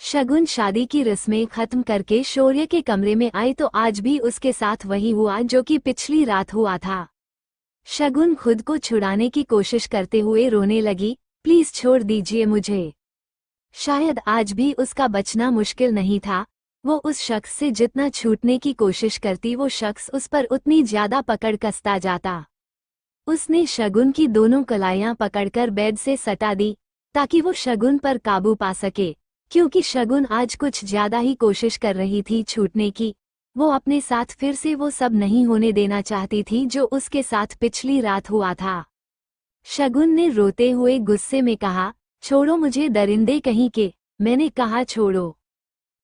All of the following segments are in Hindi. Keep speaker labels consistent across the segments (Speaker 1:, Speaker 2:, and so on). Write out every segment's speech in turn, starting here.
Speaker 1: शगुन शादी की रस्में खत्म करके शौर्य के कमरे में आई तो आज भी उसके साथ वही हुआ जो कि पिछली रात हुआ था। शगुन खुद को छुड़ाने की कोशिश करते हुए रोने लगी, प्लीज छोड़ दीजिए मुझे। शायद आज भी उसका बचना मुश्किल नहीं था। वो उस शख्स से जितना छूटने की कोशिश करती वो शख्स उस पर उतनी ज्यादा पकड़ कसता जाता। उसने शगुन की दोनों कलाइयां पकड़कर बेड से सटा दी ताकि वो शगुन पर काबू पा सके, क्योंकि शगुन आज कुछ ज्यादा ही कोशिश कर रही थी छूटने की। वो अपने साथ फिर से वो सब नहीं होने देना चाहती थी जो उसके साथ पिछली रात हुआ था। शगुन ने रोते हुए गुस्से में कहा, छोड़ो मुझे दरिंदे कहीं के, मैंने कहा छोड़ो।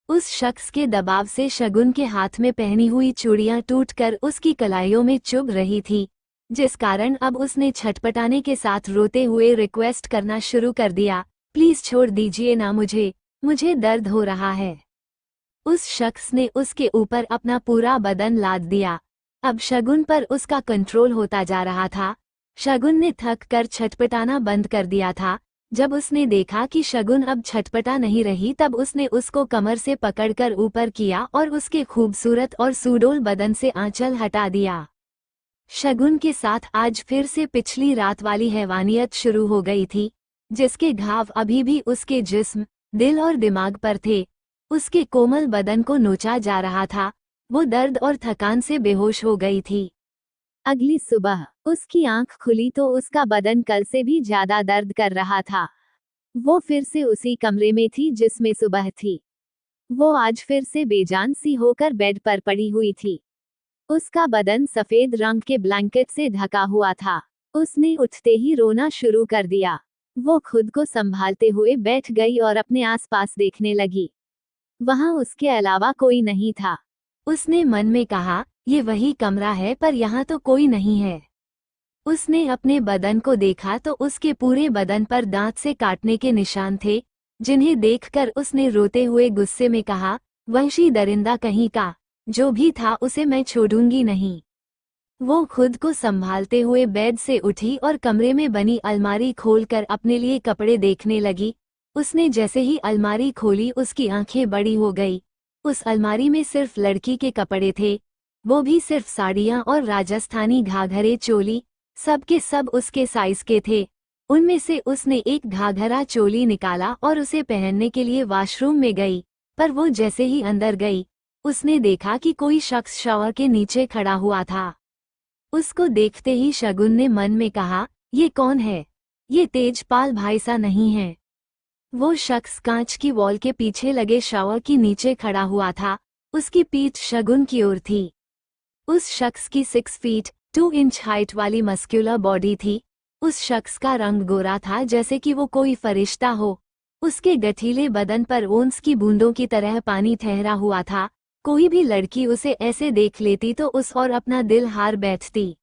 Speaker 1: उस शख्स के दबाव से शगुन के हाथ में पहनी हुई चूड़ियां टूटकर उसकी कलाइयों में चुभ रही थी, जिस कारण अब उसने छटपटाने के साथ रोते हुए रिक्वेस्ट करना शुरू कर दिया, प्लीज छोड़ दीजिए ना मुझे दर्द हो रहा है। उस शख्स ने उसके ऊपर अपना पूरा बदन लाद दिया। अब शगुन पर उसका कंट्रोल होता जा रहा था। शगुन ने थक कर छटपटाना बंद कर दिया था। जब उसने देखा कि शगुन अब छटपटा नहीं रही तब उसने उसको कमर से पकड़कर ऊपर किया और उसके खूबसूरत और सुडौल बदन से आंचल हटा दिया। शगुन के साथ आज फिर से पिछली रात वाली हैवानियत शुरू हो गई थी, जिसके घाव अभी भी उसके जिस्म, दिल और दिमाग पर थे। उसके कोमल बदन को नोचा जा रहा था। वो दर्द और थकान से बेहोश हो गई थी। अगली सुबह उसकी आंख खुली तो उसका बदन कल से भी ज्यादा दर्द कर रहा था। वो फिर से उसी कमरे में थी जिसमें सुबह थी। वो आज फिर से बेजान सी होकर बेड पर पड़ी हुई थी। उसका बदन सफेद रंग के ब्लैंकेट से ढका हुआ था। उसने उठते ही रोना शुरू कर दिया। वो खुद को संभालते हुए बैठ गई और अपने आसपास देखने लगी। वहां उसके अलावा कोई नहीं था। उसने मन में कहा, ये वही कमरा है पर यहाँ तो कोई नहीं है। उसने अपने बदन को देखा तो उसके पूरे बदन पर दांत से काटने के निशान थे, जिन्हें देखकर उसने रोते हुए गुस्से में कहा, वहशी दरिंदा कहीं का, जो भी था उसे मैं छोड़ूंगी नहीं। वो खुद को संभालते हुए बेड से उठी और कमरे में बनी अलमारी खोलकर अपने लिए कपड़े देखने लगी। उसने जैसे ही अलमारी खोली उसकी आंखें बड़ी हो गई। उस अलमारी में सिर्फ लड़की के कपड़े थे, वो भी सिर्फ साड़ियाँ और राजस्थानी घाघरे चोली, सब के सब उसके साइज के थे। उनमें से उसने एक घाघरा चोली निकाला और उसे पहनने के लिए वॉशरूम में गई, पर वो जैसे ही अंदर गई उसने देखा कि कोई शख्स शावर के नीचे खड़ा हुआ था। उसको देखते ही शगुन ने मन में कहा, ये कौन है? ये तेजपाल भाई सा नहीं है। वो शख्स कांच की वॉल के पीछे लगे शावर के नीचे खड़ा हुआ था। उसकी पीठ शगुन की ओर थी। उस शख्स की 6 फीट 2 इंच हाइट वाली मस्क्यूलर बॉडी थी। उस शख्स का रंग गोरा था जैसे कि वो कोई फरिश्ता हो। उसके गठीले बदन पर ओंस की बूंदों की तरह पानी ठहरा हुआ था। कोई भी लड़की उसे ऐसे देख लेती तो उस और अपना दिल हार बैठती,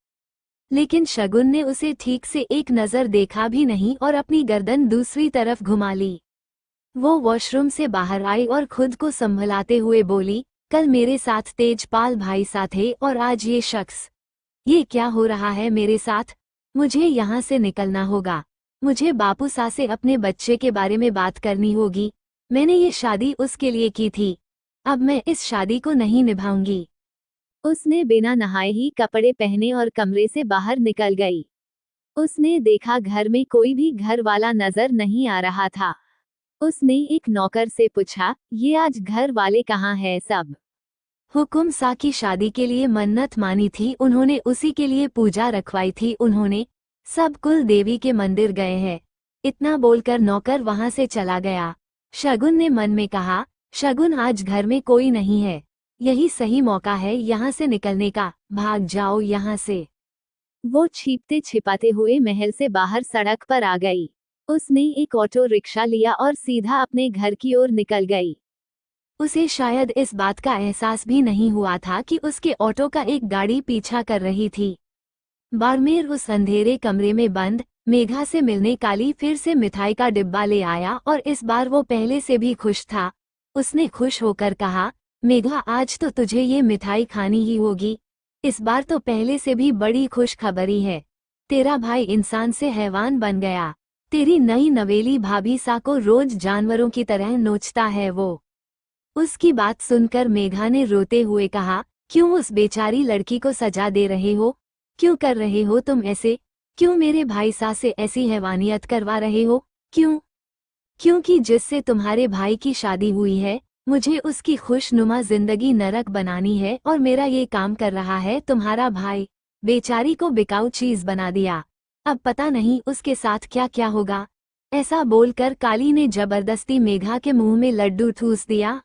Speaker 1: लेकिन शगुन ने उसे ठीक से एक नज़र देखा भी नहीं और अपनी गर्दन दूसरी तरफ घुमा ली। वो वॉशरूम से बाहर आई और खुद को संभलाते हुए बोली, कल मेरे साथ तेजपाल भाई सा थे और आज ये शख्स। ये क्या हो रहा है मेरे साथ? मुझे यहाँ से निकलना होगा। मुझे बापू सा से अपने बच्चे के बारे में बात करनी होगी। मैंने ये शादी उसके लिए की थी, अब मैं इस शादी को नहीं निभाऊंगी। उसने बिना नहाए ही कपड़े पहने और कमरे से बाहर निकल गई। उसने देखा घर में कोई भी घर वाला नजर नहीं आ रहा था। उसने एक नौकर से पूछा, ये आज घर वाले कहाँ हैं सब? हुकुम सा की शादी के लिए मन्नत मानी थी, उन्होंने उसी के लिए पूजा रखवाई थी, उन्होंने सब कुल देवी के मंदिर गए हैं। इतना बोलकर नौकर वहां से चला गया। शगुन ने मन में कहा, शगुन आज घर में कोई नहीं है, यही सही मौका है यहाँ से निकलने का, भाग जाओ यहाँ से। वो छिपते छिपाते हुए महल से बाहर सड़क पर आ गई। उसने एक ऑटो रिक्शा लिया और सीधा अपने घर की ओर निकल गई। उसे शायद इस बात का एहसास भी नहीं हुआ था कि उसके ऑटो का एक गाड़ी पीछा कर रही थी। बाड़मेर उस अंधेरे कमरे में बंद मेघा से मिलने काली फिर से मिठाई का डिब्बा ले आया और इस बार वो पहले से भी खुश था। उसने खुश होकर कहा, मेघा आज तो तुझे ये मिठाई खानी ही होगी। इस बार तो पहले से भी बड़ी खुश खबरी है। तेरा भाई इंसान से हैवान बन गया। तेरी नई नवेली भाभी सा को रोज जानवरों की तरह नोचता है वो। उसकी बात सुनकर मेघा ने रोते हुए कहा, क्यों उस बेचारी लड़की को सजा दे रहे हो? क्यों कर रहे हो तुम ऐसे? क्यों मेरे भाई सा से ऐसी हैवानियत करवा रहे हो? क्यों? क्योंकि जिससे तुम्हारे भाई की शादी हुई है, मुझे उसकी खुशनुमा जिंदगी नरक बनानी है और मेरा ये काम कर रहा है तुम्हारा भाई। बेचारी को बिकाऊ चीज बना दिया। अब पता नहीं उसके साथ क्या क्या होगा। ऐसा बोलकर काली ने जबरदस्ती मेघा के मुंह में लड्डू ठूस दिया।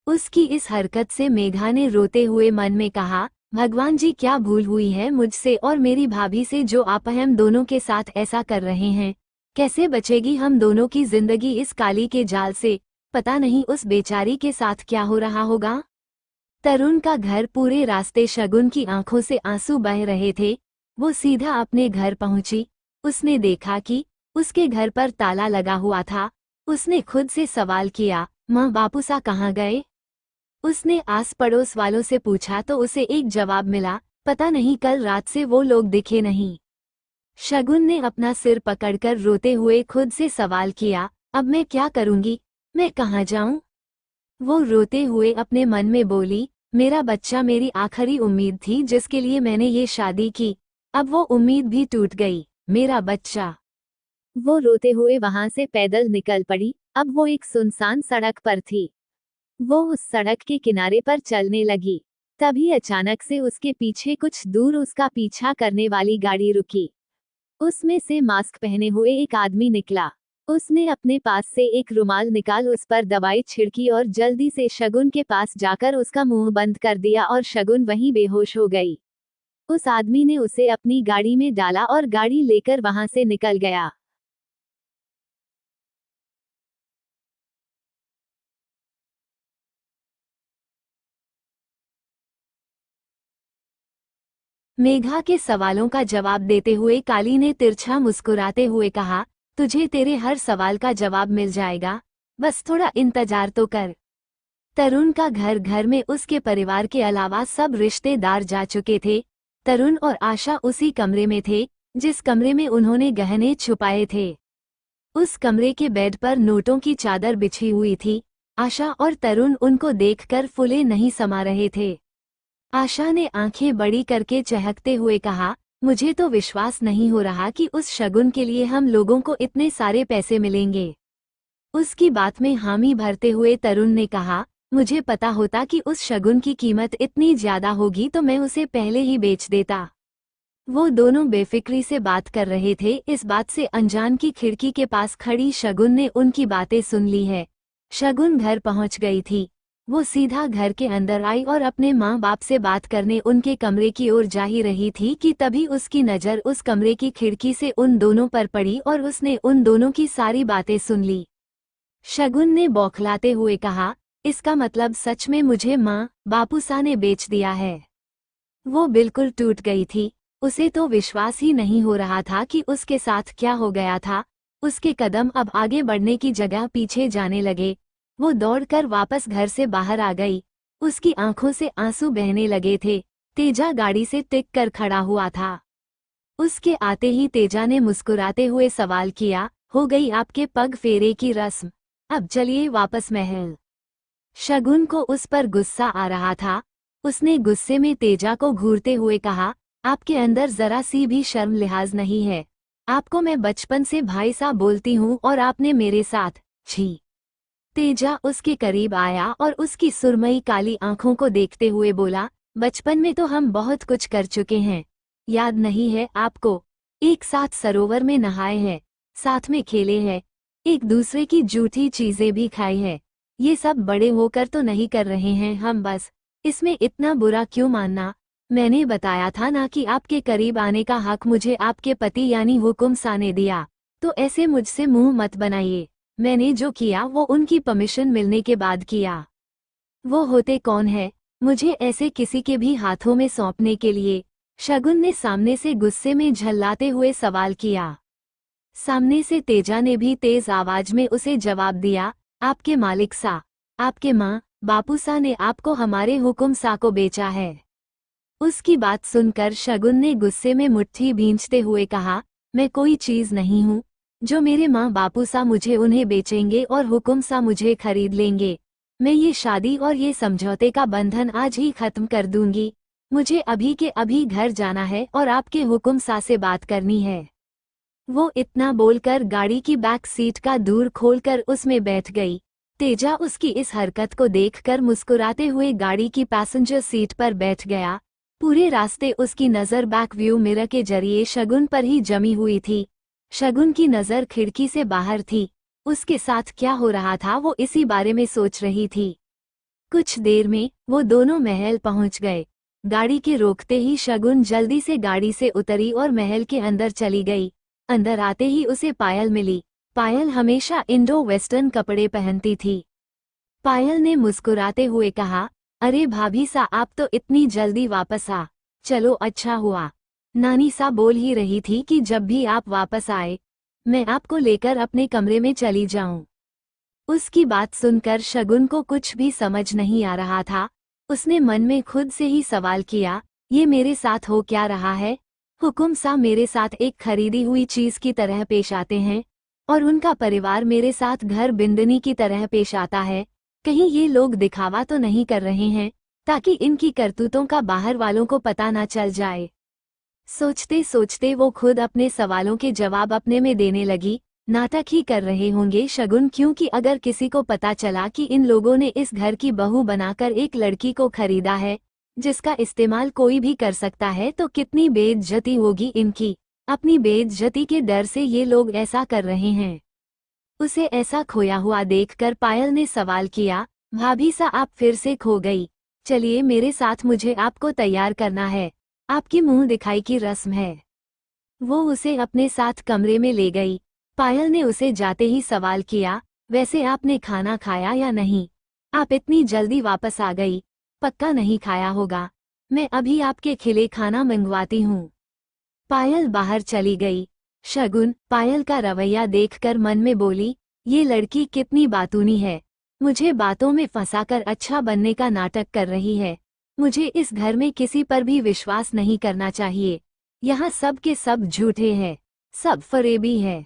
Speaker 1: उसकी इस हरकत से मेघा ने रोते हुए मन में कहा, भगवान जी क्या भूल हुई है मुझसे और मेरी भाभी से जो आप हम दोनों के साथ ऐसा कर रहे हैं। कैसे बचेगी हम दोनों की जिंदगी इस काली के जाल से? पता नहीं उस बेचारी के साथ क्या हो रहा होगा। तरुण का घर पूरे रास्ते शगुन की आंखों से आंसू बह रहे थे। वो सीधा अपने घर पहुंची। उसने देखा कि उसके घर पर ताला लगा हुआ था। उसने खुद से सवाल किया, माँ बापूसा कहाँ गए? उसने आस पड़ोस वालों से पूछा तो उसे एक जवाब मिला, पता नहीं कल रात से वो लोग दिखे नहीं। शगुन ने अपना सिर पकड़कर रोते हुए खुद से सवाल किया, अब मैं क्या करूंगी? मैं कहाँ जाऊं? वो रोते हुए अपने मन में बोली, मेरा बच्चा मेरी आखिरी उम्मीद थी जिसके लिए मैंने ये शादी की। अब वो उम्मीद भी टूट गई। मेरा बच्चा। वो रोते हुए वहां से पैदल निकल पड़ी। अब वो एक सुनसान सड़क पर थी। वो उस सड़क के किनारे पर चलने लगी। तभी अचानक से उसके पीछे कुछ दूर उसका पीछा करने वाली गाड़ी रुकी। उसमें से मास्क पहने हुए एक आदमी निकला। उसने अपने पास से एक रुमाल निकाल उस पर दवाई छिड़की और जल्दी से शगुन के पास जाकर उसका मुंह बंद कर दिया और शगुन वहीं बेहोश हो गई। उस आदमी ने उसे अपनी गाड़ी में डाला और गाड़ी लेकर वहां से निकल गया। मेघा के सवालों का जवाब देते हुए काली ने तिरछा मुस्कुराते हुए कहा, तुझे तेरे हर सवाल का जवाब मिल जाएगा, बस थोड़ा इंतजार तो कर। तरुण का घर घर में उसके परिवार के अलावा सब रिश्तेदार जा चुके थे। तरुण और आशा उसी कमरे में थे जिस कमरे में उन्होंने गहने छुपाए थे। उस कमरे के बेड पर नोटों की चादर बिछी हुई थी। आशा और तरुण उनको देखकर फुले नहीं समा रहे थे। आशा ने आंखें बड़ी करके चहकते हुए कहा, मुझे तो विश्वास नहीं हो रहा कि उस शगुन के लिए हम लोगों को इतने सारे पैसे मिलेंगे। उसकी बात में हामी भरते हुए तरुण ने कहा, मुझे पता होता कि उस शगुन की कीमत इतनी ज्यादा होगी तो मैं उसे पहले ही बेच देता। वो दोनों बेफिक्री से बात कर रहे थे। इस बात से अनजान की खिड़की के पास खड़ी शगुन ने उनकी बातें सुन ली है। शगुन घर पहुंच गई थी। वो सीधा घर के अंदर आई और अपने माँ बाप से बात करने उनके कमरे की ओर जा ही रही थी कि तभी उसकी नज़र उस कमरे की खिड़की से उन दोनों पर पड़ी और उसने उन दोनों की सारी बातें सुन ली। शगुन ने बौखलाते हुए कहा, इसका मतलब सच में मुझे माँ बापूसा ने बेच दिया है। वो बिल्कुल टूट गई थी। उसे तो विश्वास ही नहीं हो रहा था कि उसके साथ क्या हो गया था। उसके कदम अब आगे बढ़ने की जगह पीछे जाने लगे। वो दौड़कर वापस घर से बाहर आ गई। उसकी आंखों से आंसू बहने लगे थे। तेजा गाड़ी से टिक कर खड़ा हुआ था। उसके आते ही तेजा ने मुस्कुराते हुए सवाल किया, हो गई आपके पग फेरे की रस्म? अब चलिए वापस महल। शगुन को उस पर गुस्सा आ रहा था। उसने गुस्से में तेजा को घूरते हुए कहा, आपके अंदर जरा सी भी शर्म लिहाज नहीं है। आपको मैं बचपन से भाई सा बोलती हूँ और आपने मेरे साथ, छी। तेजा उसके करीब आया और उसकी सुरमई काली आंखों को देखते हुए बोला, बचपन में तो हम बहुत कुछ कर चुके हैं, याद नहीं है आपको? एक साथ सरोवर में नहाए हैं, साथ में खेले हैं, एक दूसरे की जूठी चीजें भी खाई है। ये सब बड़े होकर तो नहीं कर रहे हैं हम बस। इसमें इतना बुरा क्यों मानना? मैंने बताया था ना कि आपके करीब आने का हक मुझे आपके पति यानी हुकुम सा ने दिया, तो ऐसे मुझसे मुंह मत बनाइए। मैंने जो किया वो उनकी परमिशन मिलने के बाद किया। वो होते कौन है मुझे ऐसे किसी के भी हाथों में सौंपने के लिए? शगुन ने सामने से गुस्से में झल्लाते हुए सवाल किया। सामने से तेजा ने भी तेज आवाज में उसे जवाब दिया, आपके मालिक सा, आपके माँ बापू सा ने आपको हमारे हुकुम सा को बेचा है। उसकी बात सुनकर शगुन ने गुस्से में मुट्ठी भींचते हुए कहा, मैं कोई चीज नहीं हूँ, जो मेरे माँ बापू सा मुझे उन्हें बेचेंगे और हुक्म सा मुझे खरीद लेंगे। मैं ये शादी और ये समझौते का बंधन आज ही खत्म कर दूंगी। मुझे अभी के अभी घर जाना है और आपके हुक्म सा से बात करनी है। वो इतना बोलकर गाड़ी की बैक सीट का दूर खोलकर उसमें बैठ गई। तेजा उसकी इस हरकत को देखकर मुस्कुराते हुए गाड़ी की पैसेंजर सीट पर बैठ गया। पूरे रास्ते उसकी नज़र बैक व्यू मिरर के जरिए शगुन पर ही जमी हुई थी। शगुन की नज़र खिड़की से बाहर थी। उसके साथ क्या हो रहा था वो इसी बारे में सोच रही थी। कुछ देर में वो दोनों महल पहुंच गए। गाड़ी के रोकते ही शगुन जल्दी से गाड़ी से उतरी और महल के अंदर चली गई। अंदर आते ही उसे पायल मिली। पायल हमेशा इंडो वेस्टर्न कपड़े पहनती थी। पायल ने मुस्कुराते हुए कहा, अरे भाभी सा आप तो इतनी जल्दी वापस आ। चलो अच्छा हुआ। नानी सा बोल ही रही थी कि जब भी आप वापस आए मैं आपको लेकर अपने कमरे में चली जाऊं। उसकी बात सुनकर शगुन को कुछ भी समझ नहीं आ रहा था। उसने मन में खुद से ही सवाल किया, ये मेरे साथ हो क्या रहा है? हुकुम सा मेरे साथ एक खरीदी हुई चीज की तरह पेश आते हैं और उनका परिवार मेरे साथ घर बिंदनी की तरह पेश आता है। कहीं ये लोग दिखावा तो नहीं कर रहे हैं ताकि इनकी करतूतों का बाहर वालों को पता ना चल जाए। सोचते सोचते वो खुद अपने सवालों के जवाब अपने में देने लगी। नाटक ही कर रहे होंगे शगुन, क्योंकि अगर किसी को पता चला कि इन लोगों ने इस घर की बहू बनाकर एक लड़की को खरीदा है जिसका इस्तेमाल कोई भी कर सकता है तो कितनी बेइज्जती होगी इनकी। अपनी बेइज्जती के डर से ये लोग ऐसा कर रहे हैं। उसे ऐसा खोया हुआ देखकर पायल ने सवाल किया, भाभी सा आप फिर से खो गई? चलिए मेरे साथ, मुझे आपको तैयार करना है। आपकी मुंह दिखाई की रस्म है। वो उसे अपने साथ कमरे में ले गई। पायल ने उसे जाते ही सवाल किया, वैसे आपने खाना खाया या नहीं? आप इतनी जल्दी वापस आ गई, पक्का नहीं खाया होगा। मैं अभी आपके खिले खाना मंगवाती हूँ। पायल बाहर चली गई। शगुन पायल का रवैया देखकर मन में बोली, ये लड़की कितनी बातूनी है। मुझे बातों में फंसाकर अच्छा बनने का नाटक कर रही है। मुझे इस घर में किसी पर भी विश्वास नहीं करना चाहिए। यहाँ सब के सब झूठे हैं, सब फरेबी है।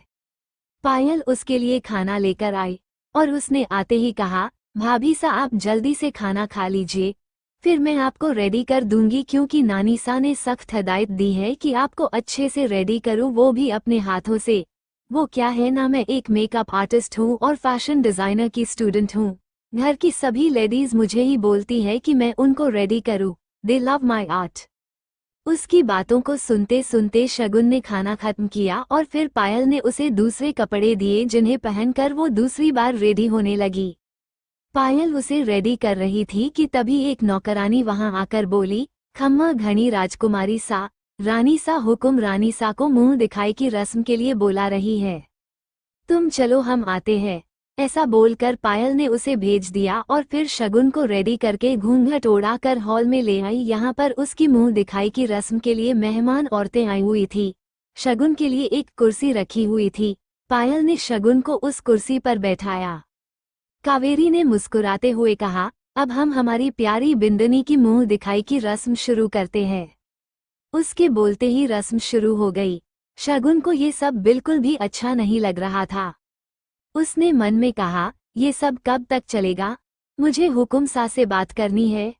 Speaker 1: पायल उसके लिए खाना लेकर आई और उसने आते ही कहा, भाभी सा आप जल्दी से खाना खा लीजिए, फिर मैं आपको रेडी कर दूंगी, क्योंकि नानी सा ने सख्त हिदायत दी है कि आपको अच्छे से रेडी करूं, वो भी अपने हाथों से। वो क्या है ना, मैं एक मेकअप आर्टिस्ट हूं और फैशन डिजाइनर की स्टूडेंट हूं। घर की सभी लेडीज मुझे ही बोलती है कि मैं उनको रेडी करूं। दे लव माई आर्ट। उसकी बातों को सुनते सुनते शगुन ने खाना खत्म किया और फिर पायल ने उसे दूसरे कपड़े दिए जिन्हें पहनकर वो दूसरी बार रेडी होने लगी। पायल उसे रेडी कर रही थी कि तभी एक नौकरानी वहां आकर बोली, खम्मा घनी राजकुमारी सा, रानी सा हुकुम रानी सा को मुंह दिखाई की रस्म के लिए बुला रही है। तुम चलो हम आते हैं। ऐसा बोलकर पायल ने उसे भेज दिया और फिर शगुन को रेडी करके घूंघट ओढ़ाकर हॉल में ले आई। यहाँ पर उसकी मुंह दिखाई की रस्म के लिए मेहमान औरतें आई हुई थी। शगुन के लिए एक कुर्सी रखी हुई थी। पायल ने शगुन को उस कुर्सी पर बैठाया। कावेरी ने मुस्कुराते हुए कहा, अब हम हमारी प्यारी बिंदनी की मुंह दिखाई की रस्म शुरू करते हैं। उसके बोलते ही रस्म शुरू हो गई। शगुन को ये सब बिल्कुल भी अच्छा नहीं लग रहा था। उसने मन में कहा, ये सब कब तक चलेगा? मुझे हुकुम सा से बात करनी है।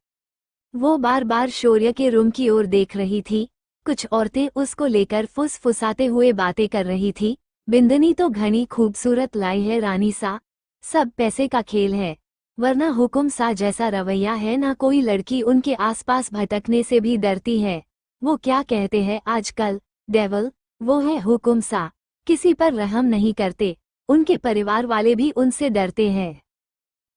Speaker 1: वो बार बार शौर्य के रूम की ओर देख रही थी। कुछ औरतें उसको लेकर फुसफुसाते हुए बातें कर रही थी। बिंदनी तो घनी खूबसूरत लाई है रानी सा, सब पैसे का खेल है, वरना हुकुम सा जैसा रवैया है ना कोई लड़की उनके आसपास भटकने से भी डरती है। वो क्या कहते हैं आजकल, डेवल, वो है हुकुम सा, किसी पर रहम नहीं करते। उनके परिवार वाले भी उनसे डरते हैं।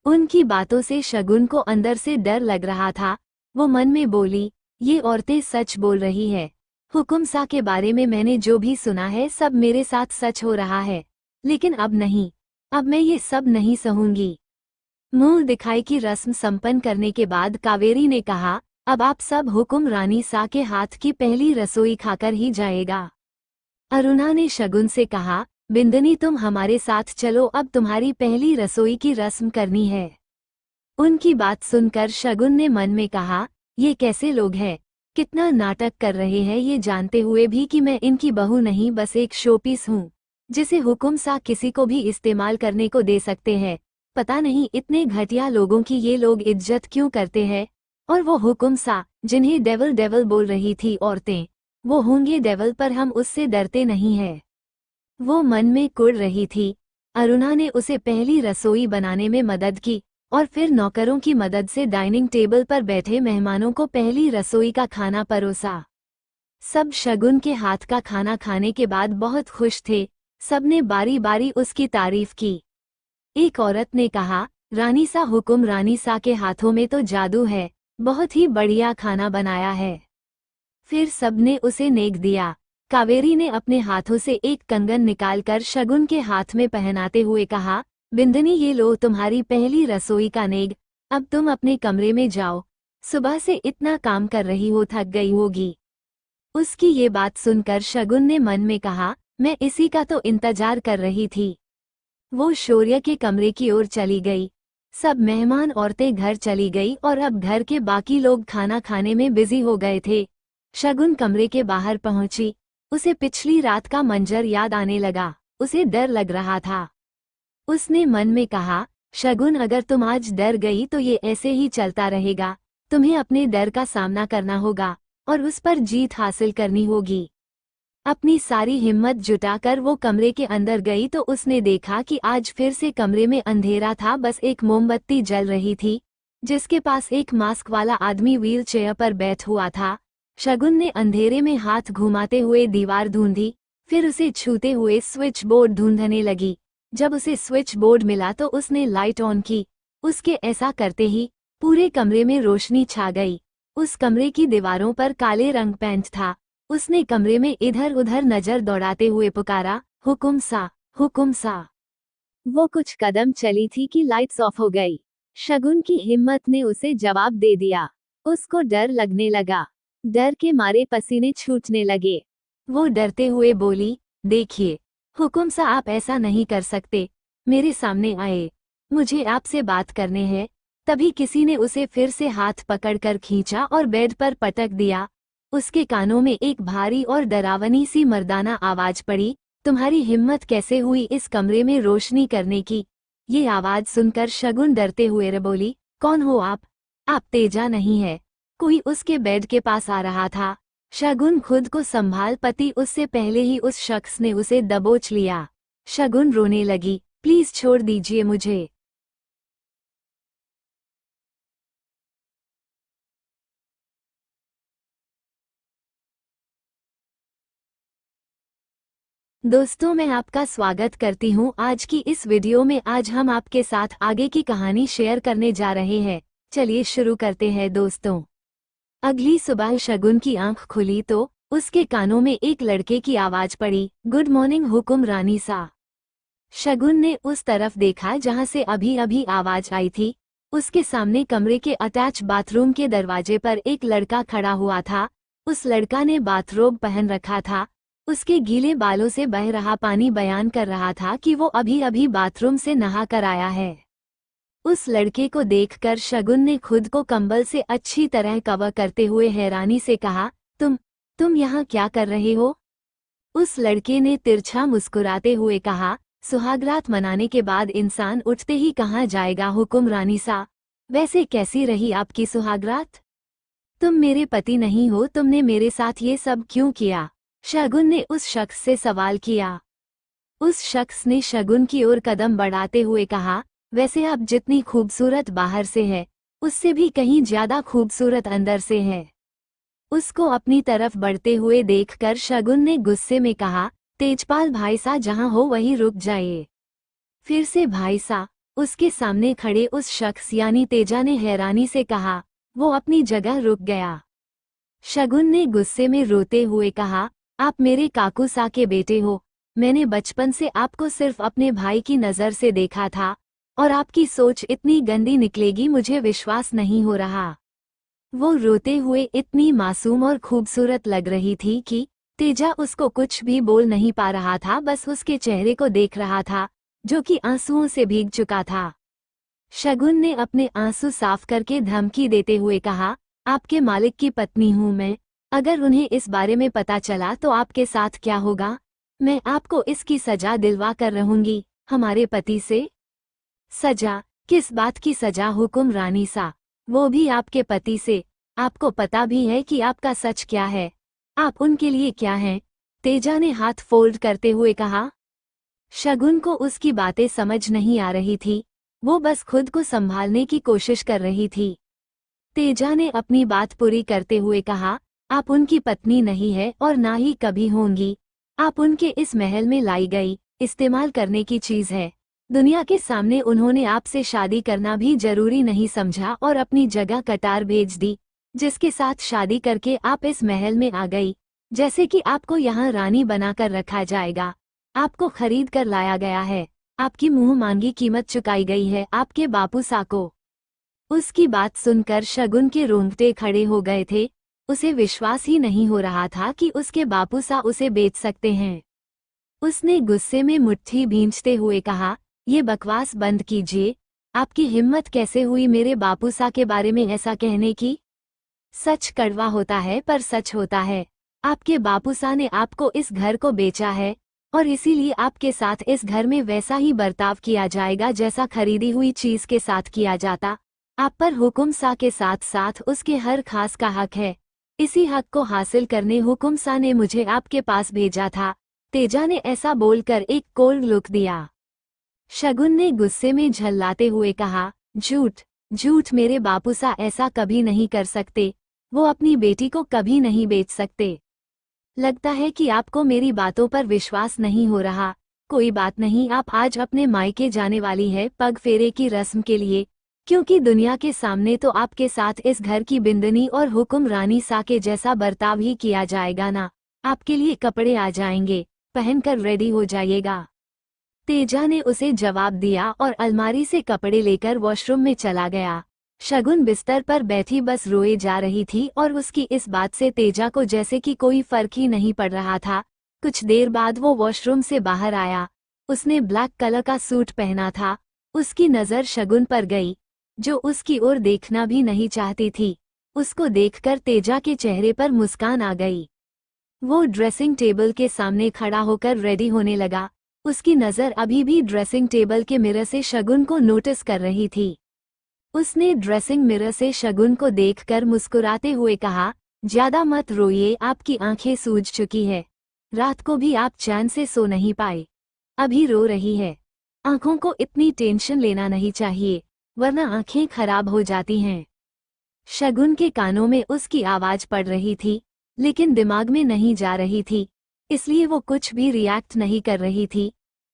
Speaker 1: उनकी बातों से शगुन को अंदर से डर लग रहा था। वो मन में बोली, ये औरतें सच बोल रही है। हुकुम सा के बारे में मैंने जो भी सुना है सब मेरे साथ सच हो रहा है। लेकिन अब नहीं, अब मैं ये सब नहीं सहूंगी। मुंह दिखाई की रस्म संपन्न करने के बाद कावेरी ने कहा, अब आप सब हुकुम रानी सा के हाथ की पहली रसोई खाकर ही जाएगा। अरुणा ने शगुन से कहा, बिंदनी तुम हमारे साथ चलो, अब तुम्हारी पहली रसोई की रस्म करनी है। उनकी बात सुनकर शगुन ने मन में कहा, ये कैसे लोग हैं, कितना नाटक कर रहे हैं, ये जानते हुए भी कि मैं इनकी बहू नहीं बस एक शोपीस हूँ। जिसे हुकुम सा किसी को भी इस्तेमाल करने को दे सकते हैं। पता नहीं इतने घटिया लोगों की ये लोग इज्जत क्यों करते हैं। और वो हुकुम सा जिन्हें डेविल डेविल बोल रही थी औरतें, वो होंगे डेविल पर हम उससे डरते नहीं हैं। वो मन में कुढ़ रही थी। अरुणा ने उसे पहली रसोई बनाने में मदद की और फिर नौकरों की मदद से डाइनिंग टेबल पर बैठे मेहमानों को पहली रसोई का खाना परोसा। सब शगुन के हाथ का खाना खाने के बाद बहुत खुश थे। सबने बारी बारी उसकी तारीफ की। एक औरत ने कहा, रानी सा हुकुम, रानी सा के हाथों में तो जादू है, बहुत ही बढ़िया खाना बनाया है। फिर सबने उसे नेक दिया। कावेरी ने अपने हाथों से एक कंगन निकालकर शगुन के हाथ में पहनाते हुए कहा, बिंदनी ये लो तुम्हारी पहली रसोई का नेग, अब तुम अपने कमरे में जाओ। सुबह से इतना काम कर रही हो, थक गई होगी। उसकी ये बात सुनकर शगुन ने मन में कहा, मैं इसी का तो इंतजार कर रही थी। वो शौर्य के कमरे की ओर चली गई। सब मेहमान औरतें घर चली गई और अब घर के बाकी लोग खाना खाने में बिजी हो गए थे। शगुन कमरे के बाहर पहुंची। उसे पिछली रात का मंजर याद आने लगा। उसे डर लग रहा था। उसने मन में कहा, शगुन अगर तुम आज डर गई तो ये ऐसे ही चलता रहेगा। तुम्हें अपने डर का सामना करना होगा और उस पर जीत हासिल करनी होगी। अपनी सारी हिम्मत जुटाकर वो कमरे के अंदर गई तो उसने देखा कि आज फिर से कमरे में अंधेरा था। बस एक मोमबत्ती जल रही थी, जिसके पास एक मास्क वाला आदमी व्हील चेयर पर बैठ हुआ था। शगुन ने अंधेरे में हाथ घुमाते हुए दीवार ढूंढी, फिर उसे छूते हुए स्विच बोर्ड ढूंढने लगी। जब उसे स्विच बोर्ड मिला तो उसने लाइट ऑन की। उसके ऐसा करते ही पूरे कमरे में रोशनी छा गई। उस कमरे की दीवारों पर काले रंग पेंट था। उसने कमरे में इधर उधर नजर दौड़ाते हुए पुकारा, हुकुम सा, हुकुम सा। वो कुछ कदम चली थी कि लाइट्स ऑफ हो गई। शगुन की हिम्मत ने उसे जवाब दे दिया। उसको डर लगने लगा। डर के मारे पसीने छूटने लगे। वो डरते हुए बोली, देखिए हुकुम सा, आप ऐसा नहीं कर सकते। मेरे सामने आए, मुझे आपसे बात करने हैं। तभी किसी ने उसे फिर से हाथ पकड़कर खींचा और बेड पर पटक दिया। उसके कानों में एक भारी और डरावनी सी मर्दाना आवाज पड़ी, तुम्हारी हिम्मत कैसे हुई इस कमरे में रोशनी करने की। ये आवाज सुनकर शगुन डरते हुए बोली, कौन हो आप? आप तेजा नहीं है? कोई उसके बेड के पास आ रहा था। शगुन खुद को संभाल पति उससे पहले ही उस शख्स ने उसे दबोच लिया। शगुन रोने लगी, प्लीज छोड़ दीजिए मुझे। दोस्तों मैं आपका स्वागत करती हूं आज की इस वीडियो में। आज हम आपके साथ आगे की कहानी शेयर करने जा रहे हैं। चलिए शुरू करते हैं दोस्तों। अगली सुबह शगुन की आंख खुली तो उसके कानों में एक लड़के की आवाज पड़ी, गुड मॉर्निंग हुकुम रानी सा। शगुन ने उस तरफ देखा जहां से अभी अभी आवाज आई थी। उसके सामने कमरे के अटैच बाथरूम के दरवाजे पर एक लड़का खड़ा हुआ था। उस लड़का ने बाथरोब पहन रखा था। उसके गीले बालों से बह रहा पानी बयान कर रहा था कि वो अभी अभी बाथरूम से नहा कर आया है। उस लड़के को देखकर शगुन ने खुद को कंबल से अच्छी तरह कवर करते हुए हैरानी से कहा, तुम यहाँ क्या कर रहे हो? उस लड़के ने तिरछा मुस्कुराते हुए कहा, सुहागरात मनाने के बाद इंसान उठते ही कहाँ जाएगा हुकुम रानी सा। वैसे कैसी रही आपकी सुहागरात? तुम मेरे पति नहीं हो, तुमने मेरे साथ ये सब क्यों किया? शगुन ने उस शख्स से सवाल किया। उस शख्स ने शगुन की ओर कदम बढ़ाते हुए कहा, वैसे आप जितनी खूबसूरत बाहर से है, उससे भी कहीं ज्यादा खूबसूरत अंदर से है। उसको अपनी तरफ बढ़ते हुए देखकर शगुन ने गुस्से में कहा, तेजपाल भाई सा, जहां हो वहीं रुक जाइए। फिर से भाई सा, उसके सामने खड़े उस शख्स यानी तेजा ने हैरानी से कहा। वो अपनी जगह रुक गया। शगुन ने गुस्से में रोते हुए कहा, आप मेरे काकू सा के बेटे हो। मैंने बचपन से आपको सिर्फ अपने भाई की नज़र से देखा था और आपकी सोच इतनी गंदी निकलेगी मुझे विश्वास नहीं हो रहा। वो रोते हुए इतनी मासूम और खूबसूरत लग रही थी कि तेजा उसको कुछ भी बोल नहीं पा रहा था, बस उसके चेहरे को देख रहा था जो कि आंसुओं से भीग चुका था। शगुन ने अपने आंसू साफ करके धमकी देते हुए कहा, आपके मालिक की पत्नी हूं मैं। अगर उन्हें इस बारे में पता चला तो आपके साथ क्या होगा? मैं आपको इसकी सजा दिलवा कर रहूंगी। हमारे पति से? सजा? किस बात की सजा हुकुम रानी सा? वो भी आपके पति से? आपको पता भी है कि आपका सच क्या है? आप उनके लिए क्या हैं? तेजा ने हाथ फोल्ड करते हुए कहा। शगुन को उसकी बातें समझ नहीं आ रही थी, वो बस खुद को संभालने की कोशिश कर रही थी। तेजा ने अपनी बात पूरी करते हुए कहा, आप उनकी पत्नी नहीं है और ना ही कभी होंगी। आप उनके इस महल में लाई गई, इस्तेमाल करने की चीज है। दुनिया के सामने उन्होंने आपसे शादी करना भी जरूरी नहीं समझा और अपनी जगह कटार भेज दी, जिसके साथ शादी करके आप इस महल में आ गई, जैसे कि आपको यहाँ रानी बनाकर रखा जाएगा। आपको खरीद कर लाया गया है, आपकी मुंह मांगी कीमत चुकाई गई है आपके बापूसा को। उसकी बात सुनकर शगुन के रोंगटे खड़े हो गए थे। उसे विश्वास ही नहीं हो रहा था कि उसके बापूसा उसे बेच सकते हैं। उसने गुस्से में मुट्ठी भींचते हुए कहा, ये बकवास बंद कीजिए। आपकी हिम्मत कैसे हुई मेरे बापूसा के बारे में ऐसा कहने की? सच कड़वा होता है पर सच होता है। आपके बापूसा ने आपको इस घर को बेचा है और इसीलिए आपके साथ इस घर में वैसा ही बर्ताव किया जाएगा जैसा खरीदी हुई चीज के साथ किया जाता। आप पर हुकुम सा के साथ साथ उसके हर खास का हक है। इसी हक को हासिल करने हुकुम सा ने मुझे आपके पास भेजा था। तेजा ने ऐसा बोलकर एक कोल्ड लुक दिया। शगुन ने गुस्से में झल्लाते हुए कहा, झूठ झूठ, मेरे बापूसा ऐसा कभी नहीं कर सकते। वो अपनी बेटी को कभी नहीं बेच सकते। लगता है कि आपको मेरी बातों पर विश्वास नहीं हो रहा। कोई बात नहीं, आप आज अपने मायके जाने वाली है पग फेरे की रस्म के लिए, क्योंकि दुनिया के सामने तो आपके साथ इस घर की बिंदनी और हुक्म रानी सा के जैसा बर्ताव ही किया जाएगा ना। आपके लिए कपड़े आ जाएंगे, पहनकर रेडी हो जाइएगा। तेजा ने उसे जवाब दिया और अलमारी से कपड़े लेकर वॉशरूम में चला गया। शगुन बिस्तर पर बैठी बस रोए जा रही थी और उसकी इस बात से तेजा को जैसे कि कोई फर्क ही नहीं पड़ रहा था। कुछ देर बाद वो वॉशरूम से बाहर आया। उसने ब्लैक कलर का सूट पहना था। उसकी नज़र शगुन पर गई, जो उसकी ओर देखना भी नहीं चाहती थी। उसको देखकर तेजा के चेहरे पर मुस्कान आ गई। वो ड्रेसिंग टेबल के सामने खड़ा होकर रेडी होने लगा। उसकी नज़र अभी भी ड्रेसिंग टेबल के मिरर से शगुन को नोटिस कर रही थी। उसने ड्रेसिंग मिरर से शगुन को देखकर मुस्कुराते हुए कहा, ज्यादा मत रोइए, आपकी आंखें सूज चुकी है। रात को भी आप चैन से सो नहीं पाए, अभी रो रही है। आंखों को इतनी टेंशन लेना नहीं चाहिए, वरना आंखें खराब हो जाती हैं। शगुन के कानों में उसकी आवाज पड़ रही थी, लेकिन दिमाग में नहीं जा रही थी, इसलिए वो कुछ भी रिएक्ट नहीं कर रही थी।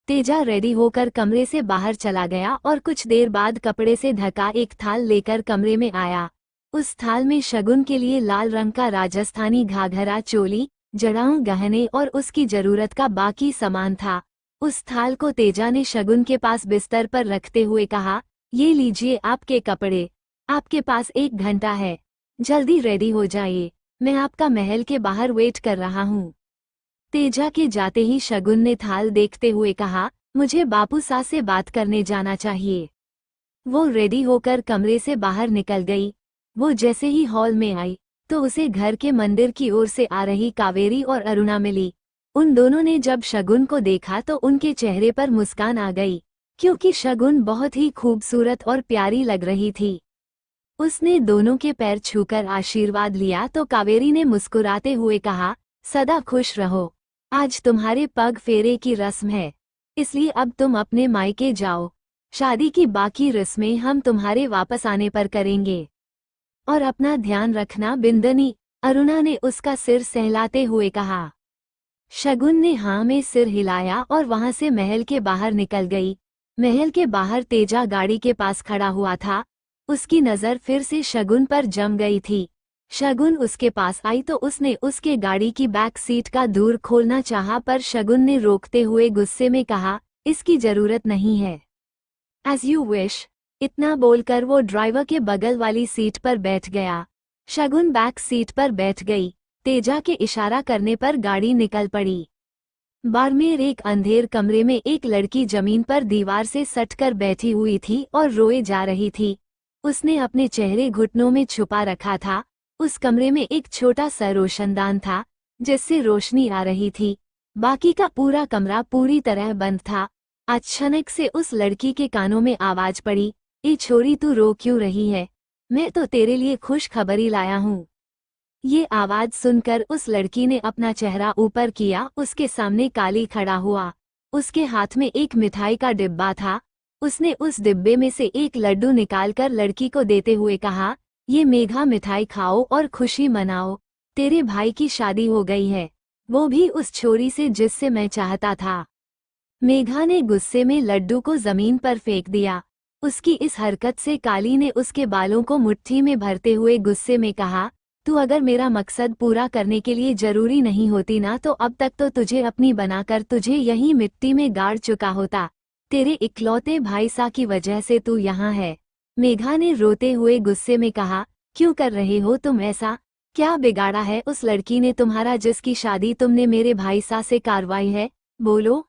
Speaker 1: तेजा रेडी होकर कमरे से बाहर चला गया और कुछ देर बाद कपड़े से ढका एक थाल लेकर कमरे में आया। उस थाल में शगुन के लिए लाल रंग का राजस्थानी घाघरा चोली, जड़ाऊ गहने और उसकी जरूरत का बाकी सामान था। उस थाल को तेजा ने शगुन के पास बिस्तर पर रखते हुए कहा, ये लीजिए आपके कपड़े, आपके पास 1 घंटा है, जल्दी रेडी हो जाइए, मैं आपका महल के बाहर वेट कर रहा हूँ। तेजा के जाते ही शगुन ने थाल देखते हुए कहा, मुझे बापूसा से बात करने जाना चाहिए। वो रेडी होकर कमरे से बाहर निकल गई। वो जैसे ही हॉल में आई तो उसे घर के मंदिर की ओर से आ रही कावेरी और अरुणा मिली। उन दोनों ने जब शगुन को देखा तो उनके चेहरे पर मुस्कान आ गई, क्योंकि शगुन बहुत ही खूबसूरत और प्यारी लग रही थी। उसने दोनों के पैर छूकर आशीर्वाद लिया तो कावेरी ने मुस्कुराते हुए कहा, सदा खुश रहो, आज तुम्हारे पग फेरे की रस्म है, इसलिए अब तुम अपने मायके जाओ। शादी की बाकी रस्में हम तुम्हारे वापस आने पर करेंगे। और अपना ध्यान रखना बिंदनी, अरुणा ने उसका सिर सहलाते हुए कहा। शगुन ने हाँ में सिर हिलाया और वहां से महल के बाहर निकल गई। महल के बाहर तेजा गाड़ी के पास खड़ा हुआ था। उसकी नज़र फिर से शगुन पर जम गई थी। शगुन उसके पास आई तो उसने उसके गाड़ी की बैक सीट का दूर खोलना चाहा, पर शगुन ने रोकते हुए गुस्से में कहा, इसकी जरूरत नहीं है। As you wish. इतना बोलकर वो ड्राइवर के बगल वाली सीट पर बैठ गया। शगुन बैक सीट पर बैठ गई। तेजा के इशारा करने पर गाड़ी निकल पड़ी। बाड़मेर एक अंधेर कमरे में एक लड़की जमीन पर दीवार से सटकर बैठी हुई थी और रोए जा रही थी। उसने अपने चेहरे घुटनों में छुपा रखा था। उस कमरे में एक छोटा सा रोशनदान था, जिससे रोशनी आ रही थी। बाकी का पूरा कमरा पूरी तरह बंद था। अचानक से उस लड़की के कानों में आवाज पड़ी, ए छोरी तू रो क्यों रही है, मैं तो तेरे लिए खुश खबरी लाया हूँ। ये आवाज सुनकर उस लड़की ने अपना चेहरा ऊपर किया, उसके सामने काली खड़ा हुआ। उसके हाथ में एक मिठाई का डिब्बा था। उसने उस डिब्बे में से एक लड्डू निकालकर लड़की को देते हुए कहा, ये मेघा मिठाई खाओ और खुशी मनाओ, तेरे भाई की शादी हो गई है, वो भी उस छोरी से जिससे मैं चाहता था। मेघा ने गुस्से में लड्डू को जमीन पर फेंक दिया। उसकी इस हरकत से काली ने उसके बालों को मुट्ठी में भरते हुए गुस्से में कहा, तू अगर मेरा मकसद पूरा करने के लिए जरूरी नहीं होती ना तो अब तक तो तुझे अपनी बनाकर तुझे यहीं मिट्टी में गाड़ चुका होता। तेरे इकलौते भाई सा की वजह से तू यहाँ है। मेघा ने रोते हुए गुस्से में कहा, क्यों कर रहे हो तुम ऐसा, क्या बिगाड़ा है उस लड़की ने तुम्हारा जिसकी शादी तुमने मेरे भाई सा से करवाई है, बोलो।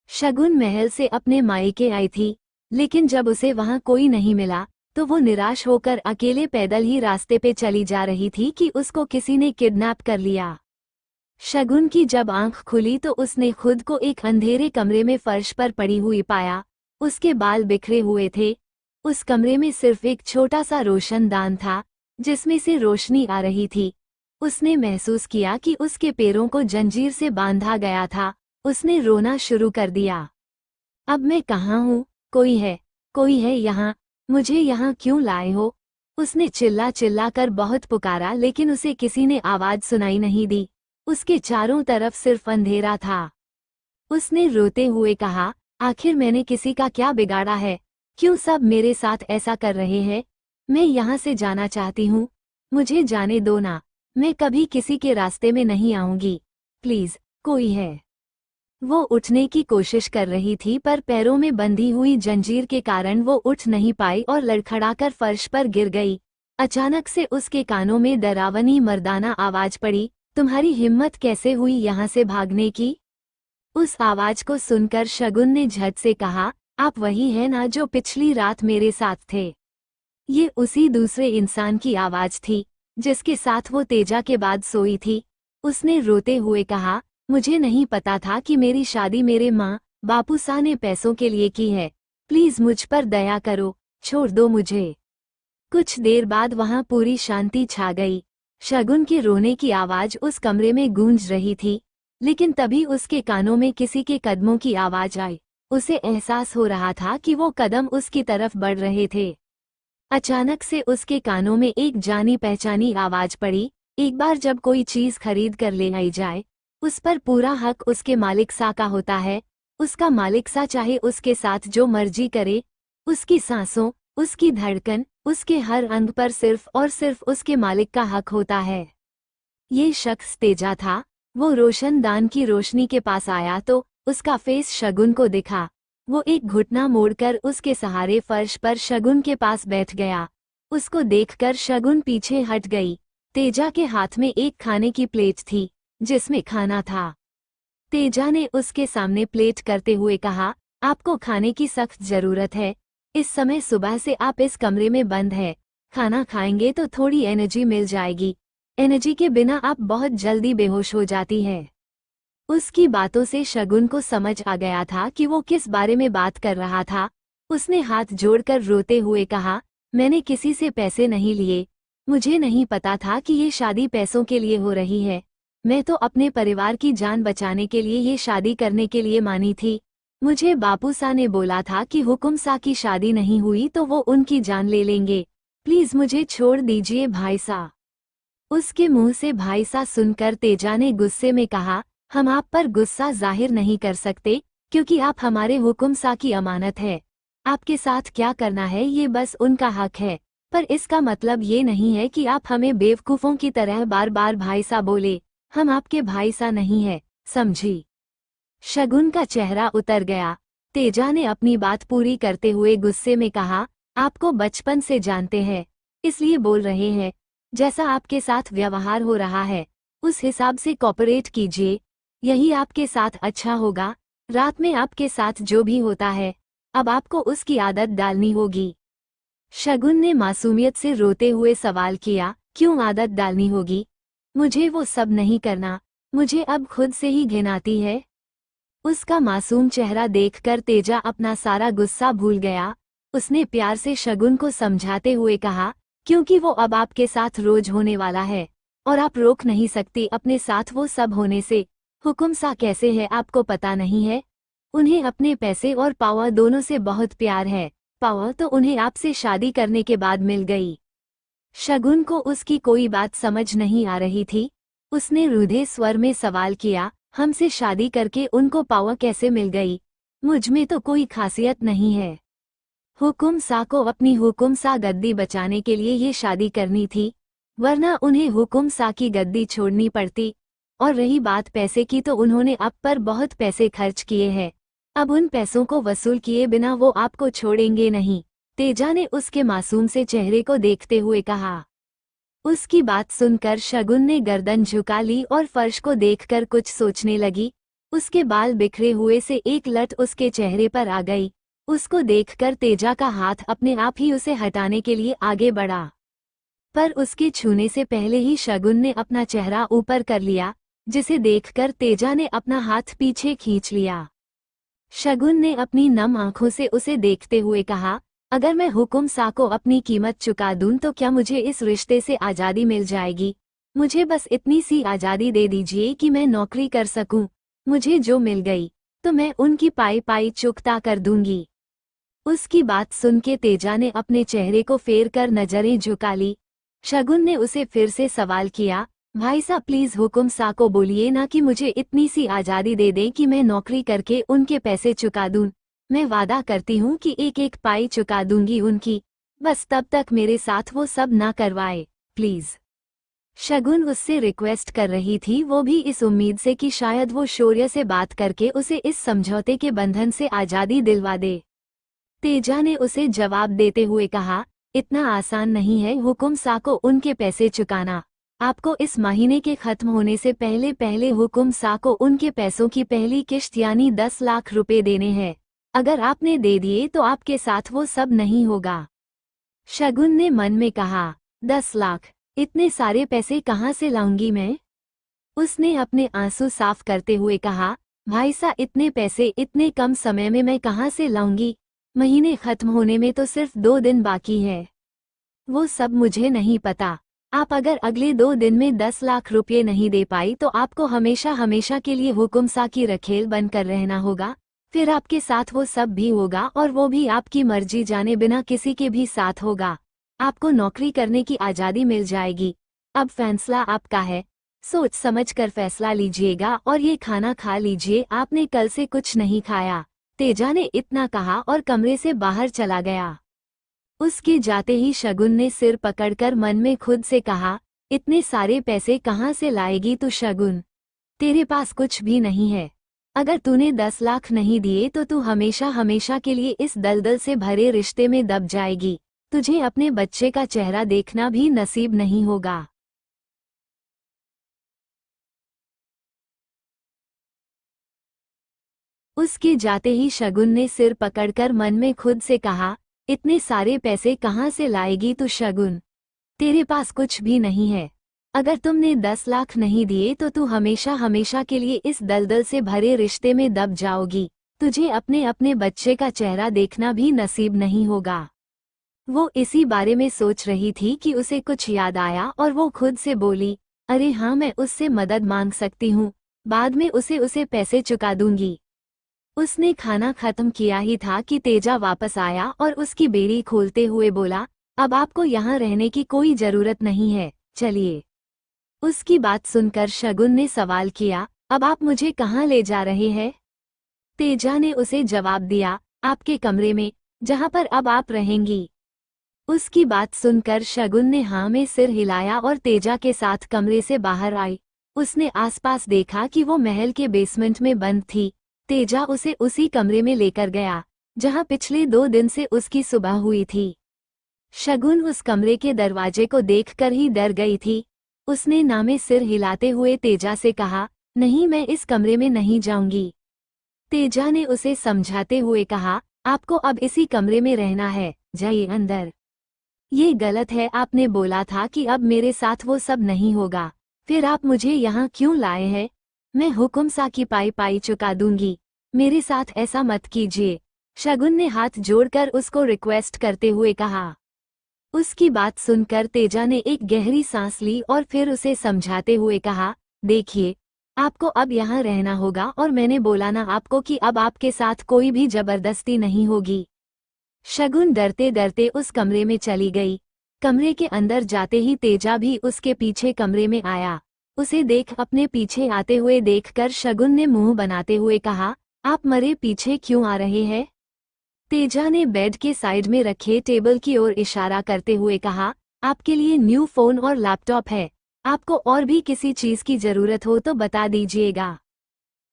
Speaker 1: शगुन महल से अपने मायके आई थी, लेकिन जब उसे वहां कोई नहीं मिला तो वो निराश होकर अकेले पैदल ही रास्ते पे चली जा रही थी कि उसको किसी ने किडनैप कर लिया। शगुन की जब आंख खुली तो उसने खुद को एक अंधेरे कमरे में फर्श पर पड़ी हुई पाया। उसके बाल बिखरे हुए थे। उस कमरे में सिर्फ एक छोटा सा रोशनदान था जिसमें से रोशनी आ रही थी। उसने महसूस किया कि उसके पैरों को जंजीर से बांधा गया था। उसने रोना शुरू कर दिया। अब मैं कहाँ हूँ, कोई है यहाँ, मुझे यहाँ क्यों लाए हो। उसने चिल्ला चिल्ला कर बहुत पुकारा लेकिन उसे किसी ने आवाज सुनाई नहीं दी। उसके चारों तरफ सिर्फ अंधेरा था। उसने रोते हुए कहा, आखिर मैंने किसी का क्या बिगाड़ा है, क्यों सब मेरे साथ ऐसा कर रहे हैं। मैं यहाँ से जाना चाहती हूँ, मुझे जाने दो ना, मैं कभी किसी के रास्ते में नहीं आऊंगी, प्लीज कोई है। वो उठने की कोशिश कर रही थी पर पैरों में बंधी हुई जंजीर के कारण वो उठ नहीं पाई और लड़खड़ाकर फर्श पर गिर गई। अचानक से उसके कानों में डरावनी मर्दाना आवाज पड़ी, तुम्हारी हिम्मत कैसे हुई यहाँ से भागने की। उस आवाज को सुनकर शगुन ने झट से कहा, आप वही हैं ना जो पिछली रात मेरे साथ थे। ये उसी दूसरे इंसान की आवाज थी जिसके साथ वो तेजा के बाद सोई थी। उसने रोते हुए कहा, मुझे नहीं पता था कि मेरी शादी मेरे माँ बापू सा ने पैसों के लिए की है, प्लीज मुझ पर दया करो, छोड़ दो मुझे। कुछ देर बाद वहां पूरी शांति छा गई। शगुन के रोने की आवाज उस कमरे में गूंज रही थी, लेकिन तभी उसके कानों में किसी के कदमों की आवाज आई। उसे एहसास हो रहा था कि वो कदम उसकी तरफ बढ़ रहे थे। अचानक से उसके कानों में एक जानी पहचानी आवाज पड़ी, एक बार जब कोई चीज खरीद कर ले आई जाए उस पर पूरा हक उसके मालिक सा का होता है। उसका मालिक सा चाहे उसके साथ जो मर्जी करे, उसकी सांसों, उसकी धड़कन, उसके हर अंग पर सिर्फ और सिर्फ उसके मालिक का हक होता है। ये शख्स तेजा था। वो रोशनदान की रोशनी के पास आया तो उसका फेस शगुन को दिखा। वो एक घुटना मोड़कर उसके सहारे फर्श पर शगुन के पास बैठ गया। उसको देखकर शगुन पीछे हट गई। तेजा के हाथ में एक खाने की प्लेट थी जिसमें खाना था। तेजा ने उसके सामने प्लेट करते हुए कहा, आपको खाने की सख्त जरूरत है, इस समय सुबह से आप इस कमरे में बंद है, खाना खाएंगे तो थोड़ी एनर्जी मिल जाएगी, एनर्जी के बिना आप बहुत जल्दी बेहोश हो जाती है। उसकी बातों से शगुन को समझ आ गया था कि वो किस बारे में बात कर रहा था। उसने हाथ जोड़कर रोते हुए कहा, मैंने किसी से पैसे नहीं लिए, मुझे नहीं पता था कि ये शादी पैसों के लिए हो रही है। मैं तो अपने परिवार की जान बचाने के लिए ये शादी करने के लिए मानी थी। मुझे बापू सा ने बोला था कि हुकुम सा की शादी नहीं हुई तो वो उनकी जान ले लेंगे, प्लीज मुझे छोड़ दीजिए भाई सा। उसके मुंह से भाई सा सुनकर तेजा ने गुस्से में कहा, हम आप पर गुस्सा जाहिर नहीं कर सकते क्योंकि आप हमारे हुकुम सा की अमानत है। आपके साथ क्या करना है ये बस उनका हक है, पर इसका मतलब ये नहीं है कि आप हमें बेवकूफ़ों की तरह बार बार भाई सा बोले। हम आपके भाई सा नहीं है, समझी। शगुन का चेहरा उतर गया। तेजा ने अपनी बात पूरी करते हुए गुस्से में कहा, आपको बचपन से जानते हैं, इसलिए बोल रहे हैं। जैसा आपके साथ व्यवहार हो रहा है उस हिसाब से कॉपरेट कीजिए, यही आपके साथ अच्छा होगा। रात में आपके साथ जो भी होता है अब आपको उसकी आदत डालनी होगी। शगुन ने मासूमियत से रोते हुए सवाल किया, क्यों आदत डालनी होगी? मुझे वो सब नहीं करना, मुझे अब खुद से ही घिन आती है। उसका मासूम चेहरा देखकर तेजा अपना सारा गुस्सा भूल गया। उसने प्यार से शगुन को समझाते हुए कहा, क्योंकि वो अब आपके साथ रोज होने वाला है और आप रोक नहीं सकती अपने साथ वो सब होने से। हुकुम सा कैसे है आपको पता नहीं है? उन्हें अपने पैसे और पावर दोनों से बहुत प्यार है। पावर तो उन्हें आपसे शादी करने के बाद मिल गई। शगुन को उसकी कोई बात समझ नहीं आ रही थी। उसने रूधे स्वर में सवाल किया, हमसे शादी करके उनको पावर कैसे मिल गई? मुझ में तो कोई खासियत नहीं है। हुकुम सा को अपनी हुकुम सा गद्दी बचाने के लिए ये शादी करनी थी, वरना उन्हें हुकुम सा की गद्दी छोड़नी पड़ती। और रही बात पैसे की, तो उन्होंने आप पर बहुत पैसे खर्च किए हैं। अब उन पैसों को वसूल किए बिना वो आपको छोड़ेंगे नहीं। तेजा ने उसके मासूम से चेहरे को देखते हुए कहा। उसकी बात सुनकर शगुन ने गर्दन झुका ली और फर्श को देखकर कुछ सोचने लगी। उसके बाल बिखरे हुए से एक लट उसके चेहरे पर आ गई। उसको देखकर तेजा का हाथ अपने आप ही उसे हटाने के लिए आगे बढ़ा, पर उसके छूने से पहले ही शगुन ने अपना चेहरा ऊपर कर लिया, जिसे देखकर तेजा ने अपना हाथ पीछे खींच लिया। शगुन ने अपनी नम आंखों से उसे देखते हुए कहा, अगर मैं हुकुम सा को अपनी कीमत चुका दूं तो क्या मुझे इस रिश्ते से आज़ादी मिल जाएगी? मुझे बस इतनी सी आज़ादी दे दीजिए कि मैं नौकरी कर सकूं। मुझे जो मिल गई तो मैं उनकी पाई पाई चुकता कर दूंगी। उसकी बात सुन के तेजा ने अपने चेहरे को फेर कर नजरें झुका ली। शगुन ने उसे फिर से सवाल किया, भाई साहब प्लीज हुकुम सा को बोलिए ना कि मुझे इतनी सी आज़ादी दे दें कि मैं नौकरी करके उनके पैसे चुका दूं। मैं वादा करती हूँ कि एक एक पाई चुका दूंगी उनकी, बस तब तक मेरे साथ वो सब ना करवाए, प्लीज। शगुन उससे रिक्वेस्ट कर रही थी, वो भी इस उम्मीद से कि शायद वो शौर्य से बात करके उसे इस समझौते के बंधन से आज़ादी दिलवा दे। तेजा ने उसे जवाब देते हुए कहा, इतना आसान नहीं है हुकुम सा को उनके पैसे चुकाना। आपको इस महीने के खत्म होने से पहले पहले हुकुम सा को उनके पैसों की पहली किश्त यानी 10 लाख रुपए देने हैं। अगर आपने दे दिए तो आपके साथ वो सब नहीं होगा। शगुन ने मन में कहा, 10 लाख? इतने सारे पैसे कहाँ से लाऊंगी मैं? उसने अपने आंसू साफ करते हुए कहा, भाई सा इतने पैसे इतने कम समय में मैं कहाँ से लाऊंगी? महीने खत्म होने में तो सिर्फ 2 दिन बाकी है। वो सब मुझे नहीं पता। आप अगर अगले 2 दिन में 10 लाख रुपये नहीं दे पाई तो आपको हमेशा हमेशा के लिए हुकुम सा की रखेल बनकर रहना होगा। फिर आपके साथ वो सब भी होगा और वो भी आपकी मर्जी जाने बिना किसी के भी साथ होगा। आपको नौकरी करने की आज़ादी मिल जाएगी। अब फैसला आपका है, सोच समझ कर फैसला लीजिएगा और ये खाना खा लीजिए, आपने कल से कुछ नहीं खाया। तेजा ने इतना कहा और कमरे से बाहर चला गया। उसके जाते ही शगुन ने सिर पकड़कर मन में खुद से कहा, इतने सारे पैसे कहाँ से लाएगी तू शगुन? तेरे पास कुछ भी नहीं है। अगर तूने 10 लाख नहीं दिए तो तू हमेशा हमेशा के लिए इस दलदल से भरे रिश्ते में दब जाएगी। तुझे अपने बच्चे का चेहरा देखना भी नसीब नहीं होगा। उसके जाते ही शगुन ने सिर पकड़कर मन में खुद से कहा, इतने सारे पैसे कहाँ से लाएगी तू शगुन? तेरे पास कुछ भी नहीं है। अगर तुमने 10 लाख नहीं दिए तो तू हमेशा हमेशा के लिए इस दलदल से भरे रिश्ते में दब जाओगी। तुझे अपने अपने बच्चे का चेहरा देखना भी नसीब नहीं होगा। वो इसी बारे में सोच रही थी कि उसे कुछ याद आया और वो खुद से बोली, अरे हाँ, मैं उससे मदद मांग सकती हूँ, बाद में उसे पैसे चुका दूंगी। उसने खाना खत्म किया ही था कि तेजा वापस आया और उसकी बेड़ी खोलते हुए बोला, अब आपको यहाँ रहने की कोई जरूरत नहीं है, चलिए। उसकी बात सुनकर शगुन ने सवाल किया, अब आप मुझे कहाँ ले जा रहे हैं? तेजा ने उसे जवाब दिया, आपके कमरे में, जहाँ पर अब आप रहेंगी। उसकी बात सुनकर शगुन ने हाँ में सिर हिलाया और तेजा के साथ कमरे से बाहर आई। उसने आसपास देखा कि वो महल के बेसमेंट में बंद थी। तेजा उसे उसी कमरे में लेकर गया जहाँ पिछले 2 दिन से उसकी सुबह हुई थी। शगुन उस कमरे के दरवाजे को देखकर ही डर गई थी। उसने ना में सिर हिलाते हुए तेजा से कहा, नहीं, मैं इस कमरे में नहीं जाऊंगी। तेजा ने उसे समझाते हुए कहा, आपको अब इसी कमरे में रहना है, जाइए अंदर। ये गलत है, आपने बोला था कि अब मेरे साथ वो सब नहीं होगा, फिर आप मुझे यहाँ क्यों लाए हैं? मैं हुकुम सा की पाई पाई चुका दूंगी, मेरे साथ ऐसा मत कीजिए। शगुन ने हाथ जोड़कर उसको रिक्वेस्ट करते हुए कहा। उसकी बात सुनकर तेजा ने एक गहरी सांस ली और फिर उसे समझाते हुए कहा, देखिए, आपको अब यहाँ रहना होगा और मैंने बोला ना आपको कि अब आपके साथ कोई भी जबरदस्ती नहीं होगी। शगुन डरते डरते उस कमरे में चली गई। कमरे के अंदर जाते ही तेजा भी उसके पीछे कमरे में आया। उसे देख अपने पीछे आते हुए देखकर शगुन ने मुंह बनाते हुए कहा, आप मरे पीछे क्यों आ रहे हैं? तेजा ने बेड के साइड में रखे टेबल की ओर इशारा करते हुए कहा, आपके लिए न्यू फोन और लैपटॉप है, आपको और भी किसी चीज की जरूरत हो तो बता दीजिएगा।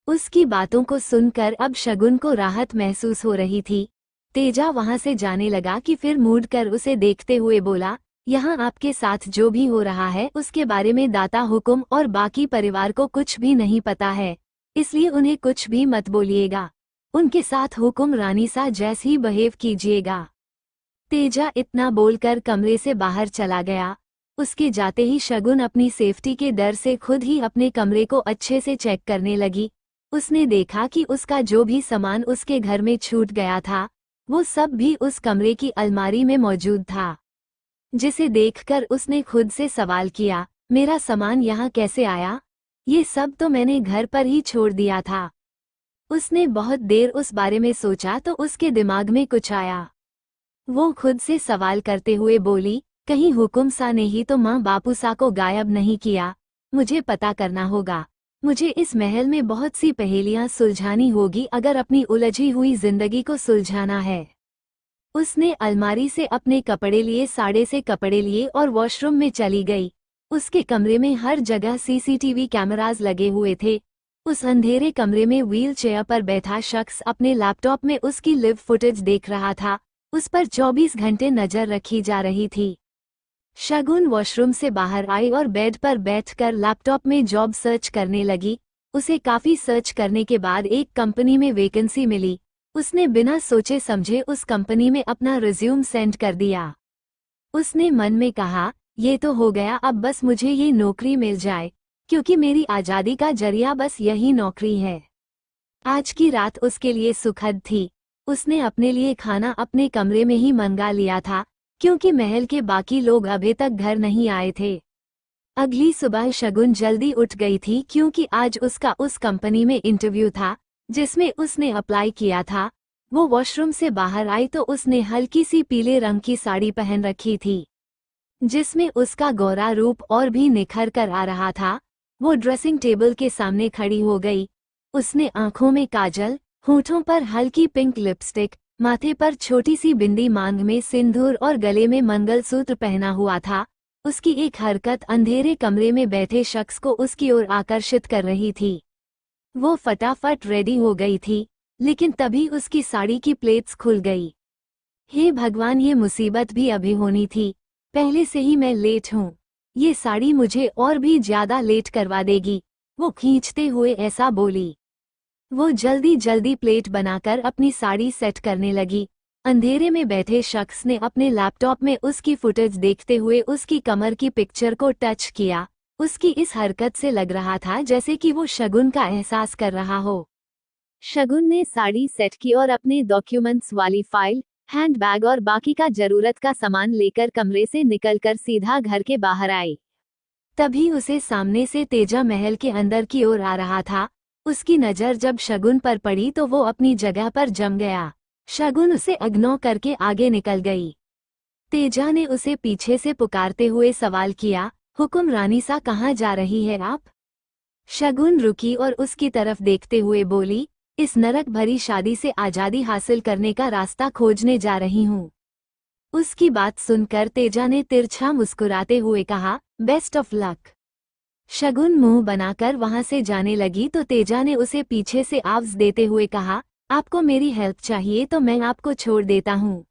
Speaker 1: उसकी बातों को सुनकर अब शगुन को राहत महसूस हो रही थी। तेजा वहां से जाने लगा कि फिर मुड़ कर उसे देखते हुए बोला, यहाँ आपके साथ जो भी हो रहा है उसके बारे में दाता हुकुम और बाकी परिवार को कुछ भी नहीं पता है, इसलिए उन्हें कुछ भी मत बोलिएगा। उनके साथ हुकुम रानी सा जैसे ही बिहेव कीजिएगा। तेजा इतना बोलकर कमरे से बाहर चला गया। उसके जाते ही शगुन अपनी सेफ्टी के डर से खुद ही अपने कमरे को अच्छे से चेक करने लगी। उसने देखा कि उसका जो भी सामान उसके घर में छूट गया था, वो सब भी उस कमरे की अलमारी में मौजूद था। जिसे देखकर उसने खुद से सवाल किया, मेरा सामान यहाँ कैसे आया? ये सब तो मैंने घर पर ही छोड़ दिया था। उसने बहुत देर उस बारे में सोचा तो उसके दिमाग में कुछ आया। वो खुद से सवाल करते हुए बोली, कहीं हुकुम सा ने ही तो माँ बापू सा को गायब नहीं किया? मुझे पता करना होगा। मुझे इस महल में बहुत सी पहेलियां सुलझानी होगी अगर अपनी उलझी हुई जिंदगी को सुलझाना है। उसने अलमारी से अपने कपड़े लिए, साड़े से कपड़े लिए और वॉशरूम में चली गई। उसके कमरे में हर जगह सीसीटीवी कैमरास लगे हुए थे। उस अंधेरे कमरे में व्हील चेयर पर बैठा शख्स अपने लैपटॉप में उसकी लिव फुटेज देख रहा था। उस पर 24 घंटे नजर रखी जा रही थी। शगुन वॉशरूम से बाहर आई और बेड पर बैठकर लैपटॉप में जॉब सर्च करने लगी। उसे काफी सर्च करने के बाद एक कंपनी में वैकेंसी मिली। उसने बिना सोचे समझे उस कंपनी में अपना रिज्यूम सेंड कर दिया। उसने मन में कहा, ये तो हो गया, अब बस मुझे ये नौकरी मिल जाए, क्योंकि मेरी आज़ादी का जरिया बस यही नौकरी है। आज की रात उसके लिए सुखद थी। उसने अपने लिए खाना अपने कमरे में ही मंगा लिया था, क्योंकि महल के बाकी लोग अभी तक घर नहीं आए थे। अगली सुबह शगुन जल्दी उठ गई थी क्योंकि आज उसका उस कंपनी में इंटरव्यू था जिसमें उसने अप्लाई किया था। वो वॉशरूम से बाहर आई तो उसने हल्की सी पीले रंग की साड़ी पहन रखी थी, जिसमें उसका गोरा रूप और भी निखर कर आ रहा था। वो ड्रेसिंग टेबल के सामने खड़ी हो गई। उसने आंखों में काजल, होठों पर हल्की पिंक लिपस्टिक, माथे पर छोटी सी बिंदी, मांग में सिंदूर और गले में मंगलसूत्र पहना हुआ था। उसकी एक हरकत अंधेरे कमरे में बैठे शख्स को उसकी ओर आकर्षित कर रही थी। वो फटाफट रेडी हो गई थी, लेकिन तभी उसकी साड़ी की प्लेट्स खुल गई। हे भगवान, ये मुसीबत भी अभी होनी थी। पहले से ही मैं लेट हूँ, ये साड़ी मुझे और भी ज्यादा लेट करवा देगी, वो खींचते हुए ऐसा बोली। वो जल्दी जल्दी प्लेट बनाकर अपनी साड़ी सेट करने लगी। अंधेरे में बैठे शख्स ने अपने लैपटॉप में उसकी फुटेज देखते हुए उसकी कमर की पिक्चर को टच किया। उसकी इस हरकत से लग रहा था जैसे कि वो शगुन का एहसास कर रहा हो। शगुन ने साड़ी सेट की और अपने डॉक्यूमेंट्स वाली फाइल, हैंडबैग और बाकी का जरूरत का सामान लेकर कमरे से निकलकर सीधा घर के बाहर आई। तभी उसे सामने से तेजा महल के अंदर की ओर आ रहा था। उसकी नज़र जब शगुन पर पड़ी तो वो अपनी जगह पर जम गया। शगुन उसे इग्नोर करके आगे निकल गई। तेजा ने उसे पीछे से पुकारते हुए सवाल किया, हुकुम रानी सा, कहाँ जा रही है आप? शगुन रुकी और उसकी तरफ देखते हुए बोली, इस नरक भरी शादी से आज़ादी हासिल करने का रास्ता खोजने जा रही हूँ। उसकी बात सुनकर तेजा ने तिरछा मुस्कुराते हुए कहा, बेस्ट ऑफ लक। शगुन मुंह बनाकर वहां से जाने लगी तो तेजा ने उसे पीछे से आवाज देते हुए कहा, आपको मेरी हेल्प चाहिए तो मैं आपको छोड़ देता हूँ।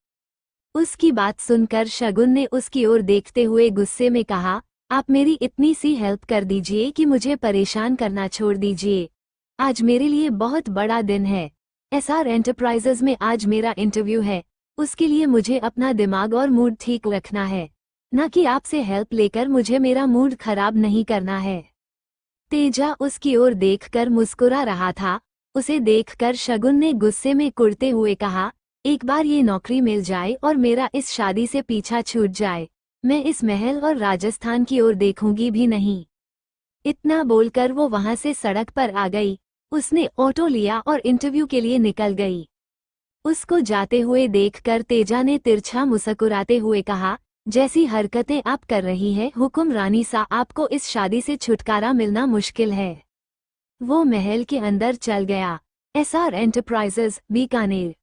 Speaker 1: उसकी बात सुनकर शगुन ने उसकी ओर देखते हुए गुस्से में कहा, आप मेरी इतनी सी हेल्प कर दीजिए कि मुझे परेशान करना छोड़ दीजिए। आज मेरे लिए बहुत बड़ा दिन है। एसआर एंटरप्राइजेज में आज मेरा इंटरव्यू है। उसके लिए मुझे अपना दिमाग और मूड ठीक रखना है, न कि आपसे हेल्प लेकर मुझे मेरा मूड खराब नहीं करना है। तेजा उसकी ओर देखकर मुस्कुरा रहा था। उसे देखकर शगुन ने गुस्से में कुड़ते हुए कहा, एक बार ये नौकरी मिल जाए और मेरा इस शादी से पीछा छूट जाए, मैं इस महल और राजस्थान की ओर देखूंगी भी नहीं। इतना बोलकर वो वहां से सड़क पर आ गई। उसने ऑटो लिया और इंटरव्यू के लिए निकल गई। उसको जाते हुए देखकर तेजा ने तिरछा मुस्कुराते हुए कहा, जैसी हरकतें आप कर रही है हुक्मरानी सा, आपको इस शादी से छुटकारा मिलना मुश्किल है। वो महल के अंदर चल गया। SR enterprises, Bikaner.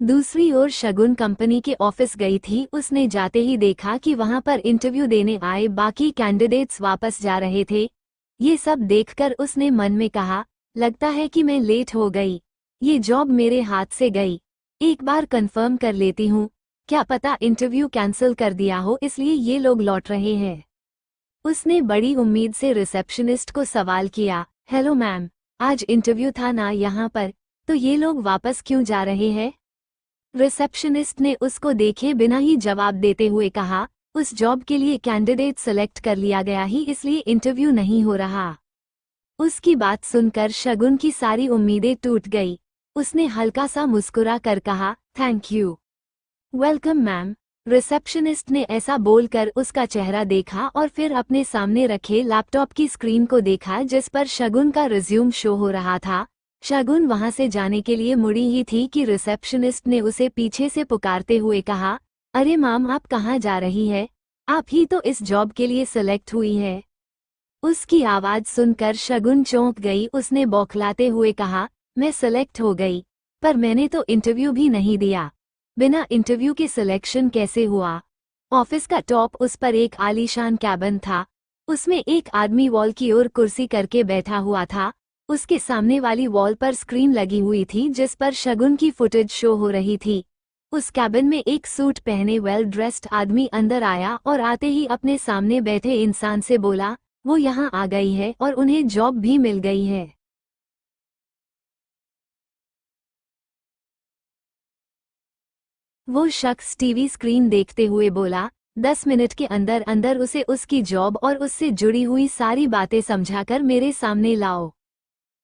Speaker 1: दूसरी ओर शगुन कंपनी के ऑफिस गई थी। उसने जाते ही देखा कि वहां पर इंटरव्यू देने आए बाकी कैंडिडेट्स वापस जा रहे थे। ये सब देखकर उसने मन में कहा, लगता है कि मैं लेट हो गई, ये जॉब मेरे हाथ से गई। एक बार कंफर्म कर लेती हूँ, क्या पता इंटरव्यू कैंसिल कर दिया हो इसलिए ये लोग लौट रहे हैं। उसने बड़ी उम्मीद से रिसेप्शनिस्ट को सवाल किया, हेलो मैम, आज इंटरव्यू था ना यहाँ पर, तो ये लोग वापस क्यों जा रहे हैं? रिसेप्शनिस्ट ने उसको देखे बिना ही जवाब देते हुए कहा, उस जॉब के लिए कैंडिडेट सेलेक्ट कर लिया गया ही इसलिए इंटरव्यू नहीं हो रहा। उसकी बात सुनकर शगुन की सारी उम्मीदें टूट गई। उसने हल्का सा मुस्कुरा कर कहा, thank you, welcome ma'am. Receptionist ने ऐसा बोलकर उसका चेहरा देखा और फिर अपने सामने रखे लैपटॉप की स्क्रीन को देखा जिस पर शगुन का रिज्यूम शो हो रहा था। शगुन वहां से जाने के लिए मुड़ी ही थी कि रिसेप्शनिस्ट ने उसे पीछे से पुकारते हुए कहा, अरे मैम आप कहाँ जा रही है? आप ही तो इस जॉब के लिए सिलेक्ट हुई है। उसकी आवाज सुनकर शगुन चौंक गई। उसने बौखलाते हुए कहा, मैं सिलेक्ट हो गई, पर मैंने तो इंटरव्यू भी नहीं दिया। बिना इंटरव्यू के सिलेक्शन कैसे हुआ? ऑफिस का टॉप उस पर एक आलीशान कैबिन था। उसमें एक आदमी वॉल की ओर कुर्सी करके बैठा हुआ था। उसके सामने वाली वॉल पर स्क्रीन लगी हुई थी जिस पर शगुन की फुटेज शो हो रही थी। उस कैबिन में एक सूट पहने वेल ड्रेस्ड आदमी अंदर आया और आते ही अपने सामने बैठे इंसान से बोला, वो यहाँ आ गई है और उन्हें जॉब भी मिल गई है। वो शख्स टीवी स्क्रीन देखते हुए बोला, 10 मिनट के अंदर अंदर उसे उसकी जॉब और उससे जुड़ी हुई सारी बातें समझाकर मेरे सामने लाओ।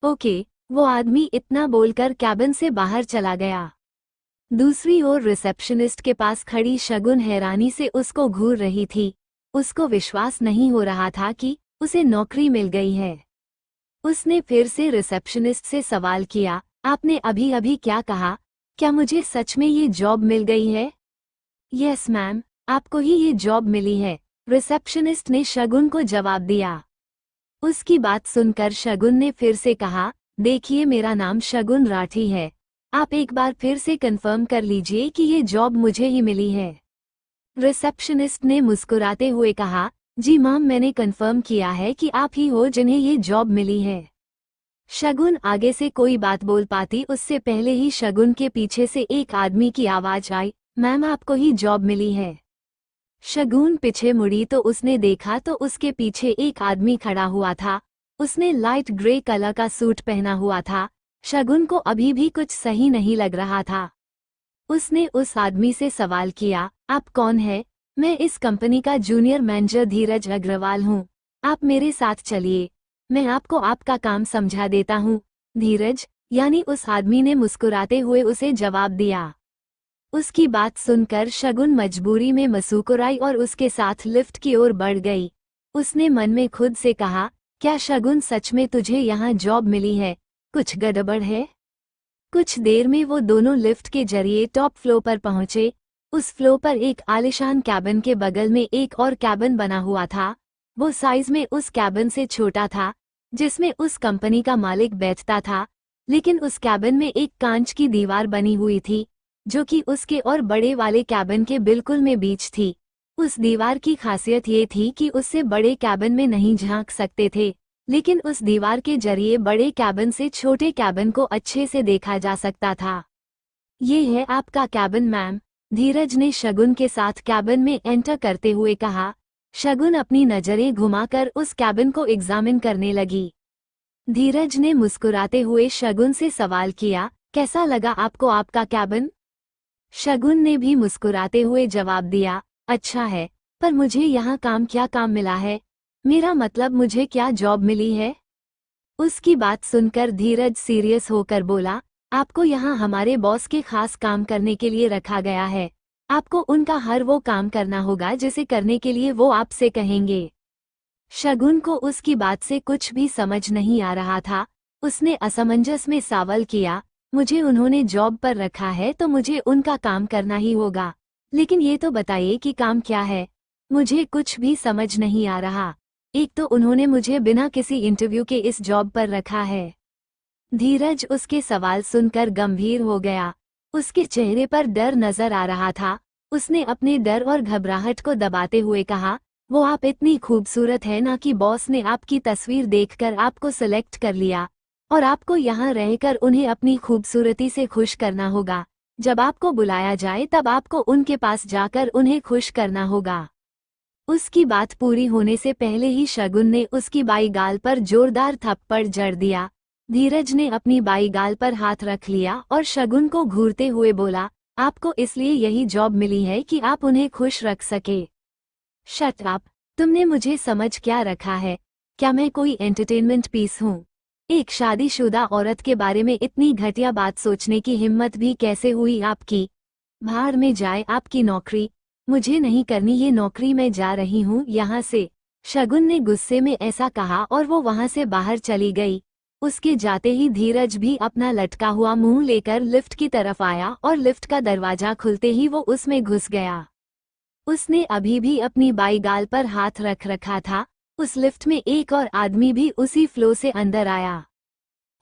Speaker 1: ओके, वो आदमी इतना बोलकर कैबिन से बाहर चला गया। दूसरी ओर रिसेप्शनिस्ट के पास खड़ी शगुन हैरानी से उसको घूर रही थी। उसको विश्वास नहीं हो रहा था कि उसे नौकरी मिल गई है। उसने फिर से रिसेप्शनिस्ट से सवाल किया, आपने अभी अभी क्या कहा? क्या मुझे सच में ये जॉब मिल गई है? यस मैम, आपको ही ये जॉब मिली है, रिसेप्शनिस्ट ने शगुन को जवाब दिया। उसकी बात सुनकर शगुन ने फिर से कहा, देखिए मेरा नाम शगुन राठी है, आप एक बार फिर से कंफर्म कर लीजिए कि ये जॉब मुझे ही मिली है। रिसेप्शनिस्ट ने मुस्कुराते हुए कहा, जी मैम, मैंने कंफर्म किया है कि आप ही हो जिन्हें ये जॉब मिली है। शगुन आगे से कोई बात बोल पाती उससे पहले ही शगुन के पीछे से एक आदमी की आवाज आई, मैम आपको ही जॉब मिली है। शगुन पीछे मुड़ी तो उसने देखा तो उसके पीछे एक आदमी खड़ा हुआ था। उसने लाइट ग्रे कलर का सूट पहना हुआ था। शगुन को अभी भी कुछ सही नहीं लग रहा था। उसने उस आदमी से सवाल किया, आप कौन है? मैं इस कंपनी का जूनियर मैनेजर धीरज अग्रवाल हूँ, आप मेरे साथ चलिए, मैं आपको आपका काम समझा देता हूँ। धीरज यानी उस आदमी ने मुस्कुराते हुए उसे जवाब दिया। उसकी बात सुनकर शगुन मजबूरी में मुस्कुराई और उसके साथ लिफ्ट की ओर बढ़ गई। उसने मन में खुद से कहा, क्या शगुन सच में तुझे यहाँ जॉब मिली है? कुछ गड़बड़ है। कुछ देर में वो दोनों लिफ्ट के जरिए टॉप फ्लोर पर पहुंचे। उस फ्लोर पर एक आलीशान कैबिन के बगल में एक और कैबिन बना हुआ था। वो साइज में उस कैबिन से छोटा था जिसमें उस कंपनी का मालिक बैठता था, लेकिन उस कैबिन में एक कांच की दीवार बनी हुई थी जो कि उसके और बड़े वाले कैबिन के बिल्कुल में बीच थी। उस दीवार की खासियत ये थी कि उससे बड़े कैबिन में नहीं झांक सकते थे, लेकिन उस दीवार के जरिए बड़े कैबिन से छोटे कैबिन को अच्छे से देखा जा सकता था। ये है आपका कैबिन मैम, धीरज ने शगुन के साथ कैबिन में एंटर करते हुए कहा। शगुन अपनी नजरें घुमाकर उस कैबिन को एग्जामिन करने लगी। धीरज ने मुस्कुराते हुए शगुन से सवाल किया, कैसा लगा आपको आपका कैबिन? शगुन ने भी मुस्कुराते हुए जवाब दिया, अच्छा है, पर मुझे यहाँ क्या काम मिला है? मेरा मतलब मुझे क्या जॉब मिली है? उसकी बात सुनकर धीरज सीरियस होकर बोला, आपको यहाँ हमारे बॉस के खास काम करने के लिए रखा गया है। आपको उनका हर वो काम करना होगा जिसे करने के लिए वो आपसे कहेंगे। शगुन को उसकी बात से कुछ भी समझ नहीं आ रहा था। उसने असमंजस में सवाल किया, मुझे उन्होंने जॉब पर रखा है तो मुझे उनका काम करना ही होगा, लेकिन ये तो बताइए कि काम क्या है? मुझे कुछ भी समझ नहीं आ रहा। एक तो उन्होंने मुझे बिना किसी इंटरव्यू के इस जॉब पर रखा है। धीरज उसके सवाल सुनकर गंभीर हो गया। उसके चेहरे पर डर नजर आ रहा था। उसने अपने डर और घबराहट को दबाते हुए कहा, वो आप इतनी खूबसूरत है ना कि बॉस ने आपकी तस्वीर देखकर आपको सिलेक्ट कर लिया और आपको यहाँ रहकर उन्हें अपनी खूबसूरती से खुश करना होगा। जब आपको बुलाया जाए तब आपको उनके पास जाकर उन्हें खुश करना होगा। उसकी बात पूरी होने से पहले ही शगुन ने उसकी बाई गाल पर जोरदार थप्पड़ जड़ दिया। धीरज ने अपनी बाई गाल पर हाथ रख लिया और शगुन को घूरते हुए बोला, आपको इसलिए यही जॉब मिली है कि आप उन्हें खुश रख सके। शट अप, तुमने मुझे समझ क्या रखा है? क्या मैं कोई एंटरटेनमेंट पीस हूँ? एक शादीशुदा औरत के बारे में इतनी घटिया बात सोचने की हिम्मत भी कैसे हुई आपकी? भाड़ में जाए आपकी नौकरी, मुझे नहीं करनी ये नौकरी, मैं जा रही हूँ यहाँ से। शगुन ने गुस्से में ऐसा कहा और वो वहाँ से बाहर चली गई। उसके जाते ही धीरज भी अपना लटका हुआ मुंह लेकर लिफ्ट की तरफ आया और लिफ्ट का दरवाजा खुलते ही वो उसमें घुस गया। उसने अभी भी अपनी बाई गाल पर हाथ रख रखा था। उस लिफ्ट में एक और आदमी भी उसी फ्लो से अंदर आया।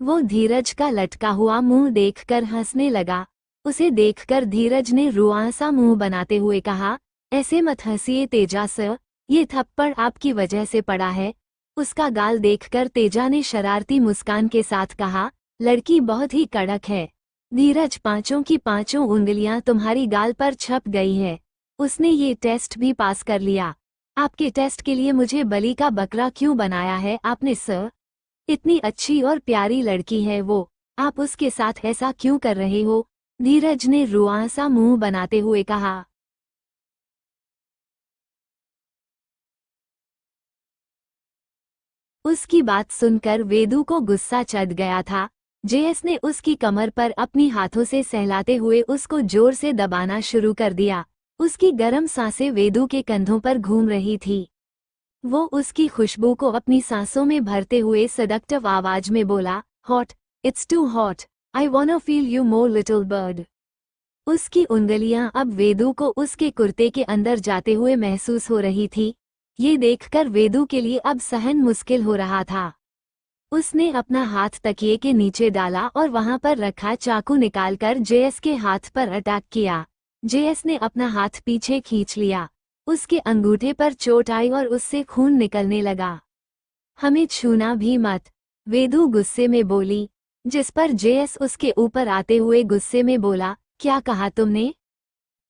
Speaker 1: वो धीरज का लटका हुआ मुंह देखकर हंसने लगा। उसे देखकर धीरज ने रुआंसा मुंह बनाते हुए कहा, ऐसे मत हंसिए तेजा सर, ये थप्पड़ आपकी वजह से पड़ा है। उसका गाल देखकर तेजा ने शरारती मुस्कान के साथ कहा, लड़की बहुत ही कड़क है। धीरज, पांचों की पांचों उंगलियां तुम्हारी गाल पर छप गई है। उसने ये टेस्ट भी पास कर लिया। आपके टेस्ट के लिए मुझे बलि का बकरा क्यों बनाया है आपने सर? इतनी अच्छी और प्यारी लड़की है वो, आप उसके साथ ऐसा क्यों कर रहे हो? धीरज ने रुआंसा मुंह बनाते हुए कहा। उसकी बात सुनकर वेदू को गुस्सा चढ़ गया था। जेएस ने उसकी कमर पर अपनी हाथों से सहलाते हुए उसको जोर से दबाना शुरू कर दिया। उसकी गर्म सांसें वेदू के कंधों पर घूम रही थी। वो उसकी खुशबू को अपनी सांसों में भरते हुए सडक्टिव आवाज में बोला, hot, it's too hot, I wanna feel you more little bird. उसकी उंगलियां अब वेदू को उसके कुर्ते के अंदर जाते हुए महसूस हो रही थी। ये देखकर वेदू के लिए अब सहन मुश्किल हो रहा था। उसने अपना हाथ तकिए के नीचे डाला और वहां पर रखा चाकू निकालकर जेएस के हाथ पर अटैक किया। जेएस ने अपना हाथ पीछे खींच लिया। उसके अंगूठे पर चोट आई और उससे खून निकलने लगा। हमें छूना भी मत, वेदू गुस्से में बोली, जिस पर जेएस उसके ऊपर आते हुए गुस्से में बोला, क्या कहा तुमने?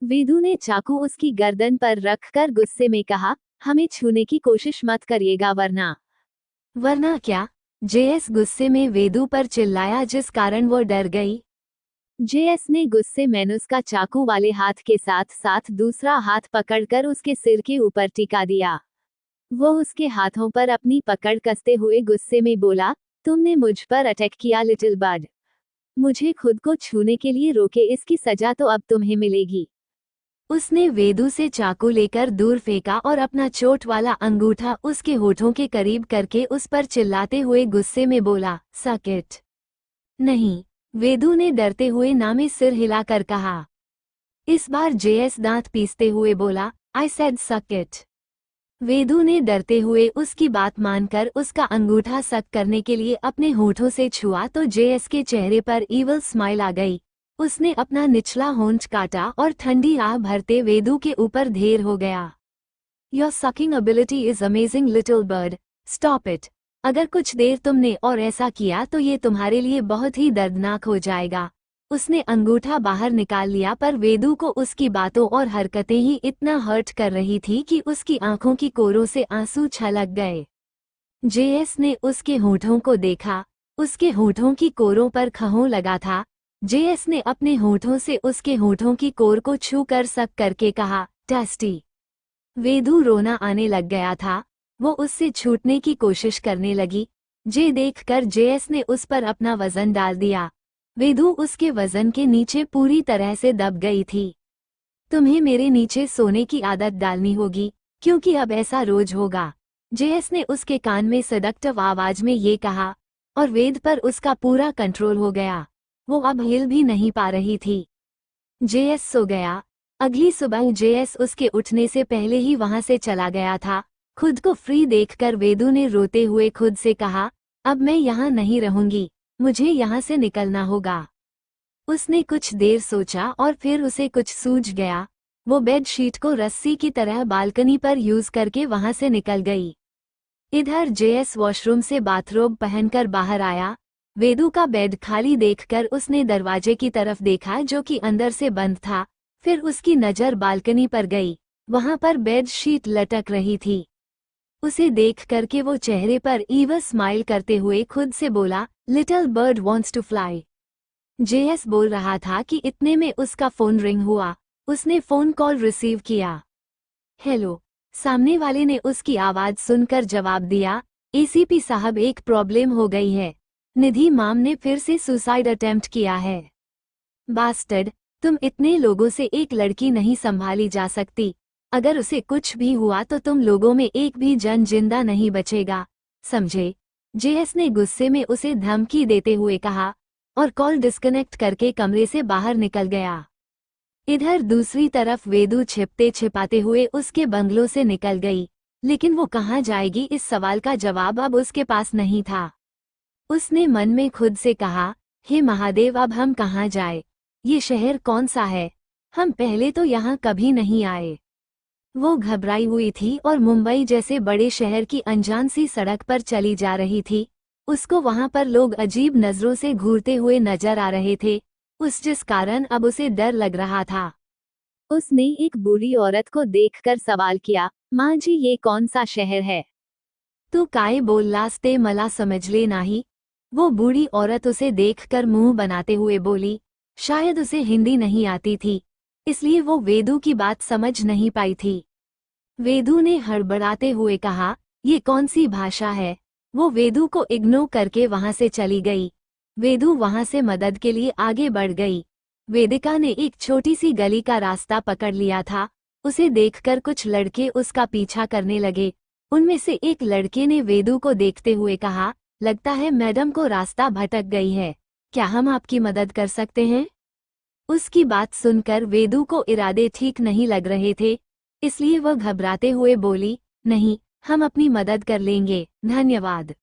Speaker 1: वेदू ने चाकू उसकी गर्दन पर रखकर गुस्से में कहा, हमें छूने की कोशिश मत करिएगा वरना क्या? जेएस गुस्से में वेदू पर चिल्लाया, जिस कारण वो डर गई। जेएस ने गुस्से में उसका चाकू वाले हाथ के साथ साथ दूसरा हाथ पकड़कर उसके सिर के ऊपर टिका दिया। वो उसके हाथों पर अपनी पकड़ कसते हुए गुस्से में बोला, तुमने मुझ पर अटैक किया लिटिल बर्ड। मुझे खुद को छूने के लिए रोके, इसकी सजा तो अब तुम्हें मिलेगी। उसने वेदू से चाकू लेकर दूर फेंका और अपना चोट वाला अंगूठा उसके होठों के करीब करके उस पर चिल्लाते हुए गुस्से में बोला, सक इट। नहीं, वेदू ने डरते हुए नामे सिर हिलाकर कहा। इस बार जेएस दांत पीसते हुए बोला, आई सेड सक इट। वेदू ने डरते हुए उसकी बात मानकर उसका अंगूठा सक करने के लिए अपने होठों से छुआ तो जेएस के चेहरे पर ईविल स्माइल आ गई। उसने अपना निचला होंठ काटा और ठंडी आह भरते वेदू के ऊपर ढेर हो गया। Your sucking ability is amazing little bird, stop it. अगर कुछ देर तुमने और ऐसा किया तो ये तुम्हारे लिए बहुत ही दर्दनाक हो जाएगा। उसने अंगूठा बाहर निकाल लिया, पर वेदू को उसकी बातों और हरकतें ही इतना हर्ट कर रही थी कि उसकी आंखों की कोरों से आंसू छलक गए। जेएस ने उसके होठों को देखा। उसके होठों की कोरों पर खहों लगा था। जेएस ने अपने होठों से उसके होठों की कोर को छू कर सक करके कहा, टेस्टी। वेदू रोना आने लग गया था। वो उससे छूटने की कोशिश करने लगी। जे देखकर जेएस ने उस पर अपना वजन डाल दिया। वेदू उसके वजन के नीचे पूरी तरह से दब गई थी। तुम्हें मेरे नीचे सोने की आदत डालनी होगी, क्योंकि अब ऐसा रोज होगा। जेएस ने उसके कान में सडक्टिव आवाज में ये कहा, और वेद पर उसका पूरा कंट्रोल हो गया। वो अब हिल भी नहीं पा रही थी। जेएस सो गया। अगली सुबह जेएस उसके उठने से पहले ही वहां से चला गया था। खुद को फ्री देखकर वेदू ने रोते हुए खुद से कहा, अब मैं यहाँ नहीं रहूंगी, मुझे यहाँ से निकलना होगा। उसने कुछ देर सोचा और फिर उसे कुछ सूझ गया। वो बेडशीट को रस्सी की तरह बालकनी पर यूज करके वहां से निकल गई। इधर जेएस वॉशरूम से बाथरोब पहनकर बाहर आया। वेदू का बेड खाली देखकर उसने दरवाजे की तरफ देखा जो कि अंदर से बंद था। फिर उसकी नजर बालकनी पर गई। वहां पर बेड शीट लटक रही थी। उसे देख करके वो चेहरे पर ईवल स्माइल करते हुए खुद से बोला, little bird wants to fly. JS बोल रहा था कि इतने में उसका फोन रिंग हुआ। उसने फोन कॉल रिसीव किया। हेलो। सामने वाले ने उसकी आवाज सुनकर जवाब दिया, एसीपी साहब एक प्रॉब्लम हो गई है। निधि माम ने फिर से सुसाइड अटेम्प्ट किया है। बास्टर्ड, तुम इतने लोगों से एक लड़की नहीं संभाली जा सकती। अगर उसे कुछ भी हुआ तो तुम लोगों में एक भी जन जिंदा नहीं बचेगा, समझे? जेएस ने गुस्से में उसे धमकी देते हुए कहा और कॉल डिस्कनेक्ट करके कमरे से बाहर निकल गया। इधर दूसरी तरफ वेदू छिपते छिपाते हुए उसके बंगलों से निकल गई, लेकिन वो कहाँ जाएगी इस सवाल का जवाब अब उसके पास नहीं था। उसने मन में खुद से कहा, हे महादेव, अब हम कहाँ जाए? ये शहर कौन सा है? हम पहले तो यहाँ कभी नहीं आए। वो घबराई हुई थी और मुंबई जैसे बड़े शहर की अनजान सी सड़क पर चली जा रही थी। उसको वहां पर लोग अजीब नजरों से घूरते हुए नजर आ रहे थे, जिस कारण अब उसे डर लग रहा था। उसने एक बूढ़ी औरत को देखकर सवाल किया, माँ जी, ये कौन सा शहर है? तू काय बोललास ते मला समझले नाही। वो बूढ़ी औरत उसे देखकर मुंह बनाते हुए बोली। शायद उसे हिंदी नहीं आती थी, इसलिए वो वेदू की बात समझ नहीं पाई थी। वेदू ने हड़बड़ाते हुए कहा, ये कौन सी भाषा है? वो वेदू को इग्नोर करके वहां से चली गई। वेदू वहां से मदद के लिए आगे बढ़ गई। वेदिका ने एक छोटी सी गली का रास्ता पकड़ लिया था। उसे देखकर कुछ लड़के उसका पीछा करने लगे। उनमें से एक लड़के ने वेदू को देखते हुए कहा, लगता है मैडम को रास्ता भटक गई है, क्या हम आपकी मदद कर सकते हैं? उसकी बात सुनकर वेदू को इरादे ठीक नहीं लग रहे थे, इसलिए वह घबराते हुए बोली, नहीं, हम अपनी मदद कर लेंगे, धन्यवाद।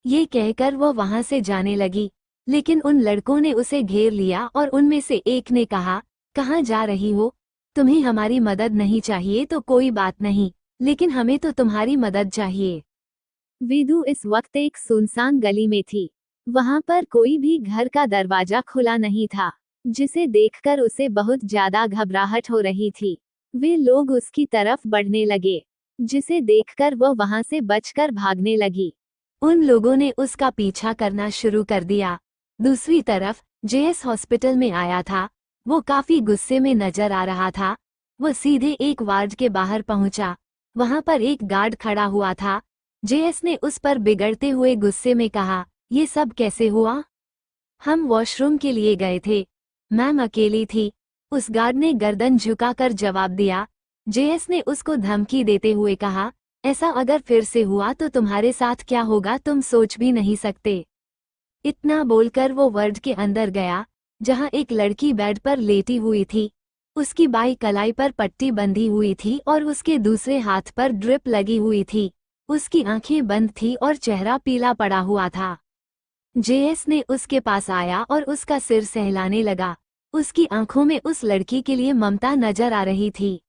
Speaker 1: ये कहकर वह वहां से जाने लगी, लेकिन उन लड़कों ने उसे घेर लिया और उनमें से एक ने कहा, कहाँ जा रही हो? तुम्हें हमारी मदद नहीं चाहिए तो कोई बात नहीं, लेकिन हमें तो तुम्हारी मदद चाहिए। वेदू इस वक्त एक सुनसान गली में थी। वहां पर कोई भी घर का दरवाजा खुला नहीं था, जिसे देखकर उसे बहुत ज्यादा घबराहट हो रही थी। वे लोग उसकी तरफ बढ़ने लगे, जिसे देखकर वह वहां से बचकर भागने लगी। उन लोगों ने उसका पीछा करना शुरू कर दिया। दूसरी तरफ जेएस हॉस्पिटल में आया था। वो काफी गुस्से में नजर आ रहा था। वो सीधे एक वार्ड के बाहर पहुंचा। वहां पर एक गार्ड खड़ा हुआ था। जेएस ने उस पर बिगड़ते हुए गुस्से में कहा, ये सब कैसे हुआ? हम वॉशरूम के लिए गए थे, मैम अकेली थी। उस गार्ड ने गर्दन झुकाकर जवाब दिया। जेएस ने उसको धमकी देते हुए कहा, ऐसा अगर फिर से हुआ तो तुम्हारे साथ क्या होगा तुम सोच भी नहीं सकते। इतना बोलकर वो वार्ड के अंदर गया, जहां एक लड़की बेड पर लेटी हुई थी। उसकी बाई कलाई पर पट्टी बंधी हुई थी और उसके दूसरे हाथ पर ड्रिप लगी हुई थी। उसकी आंखें बंद थी और चेहरा पीला पड़ा हुआ था। जेएस ने उसके पास आया और उसका सिर सहलाने लगा। उसकी आंखों में उस लड़की के लिए ममता नजर आ रही थी।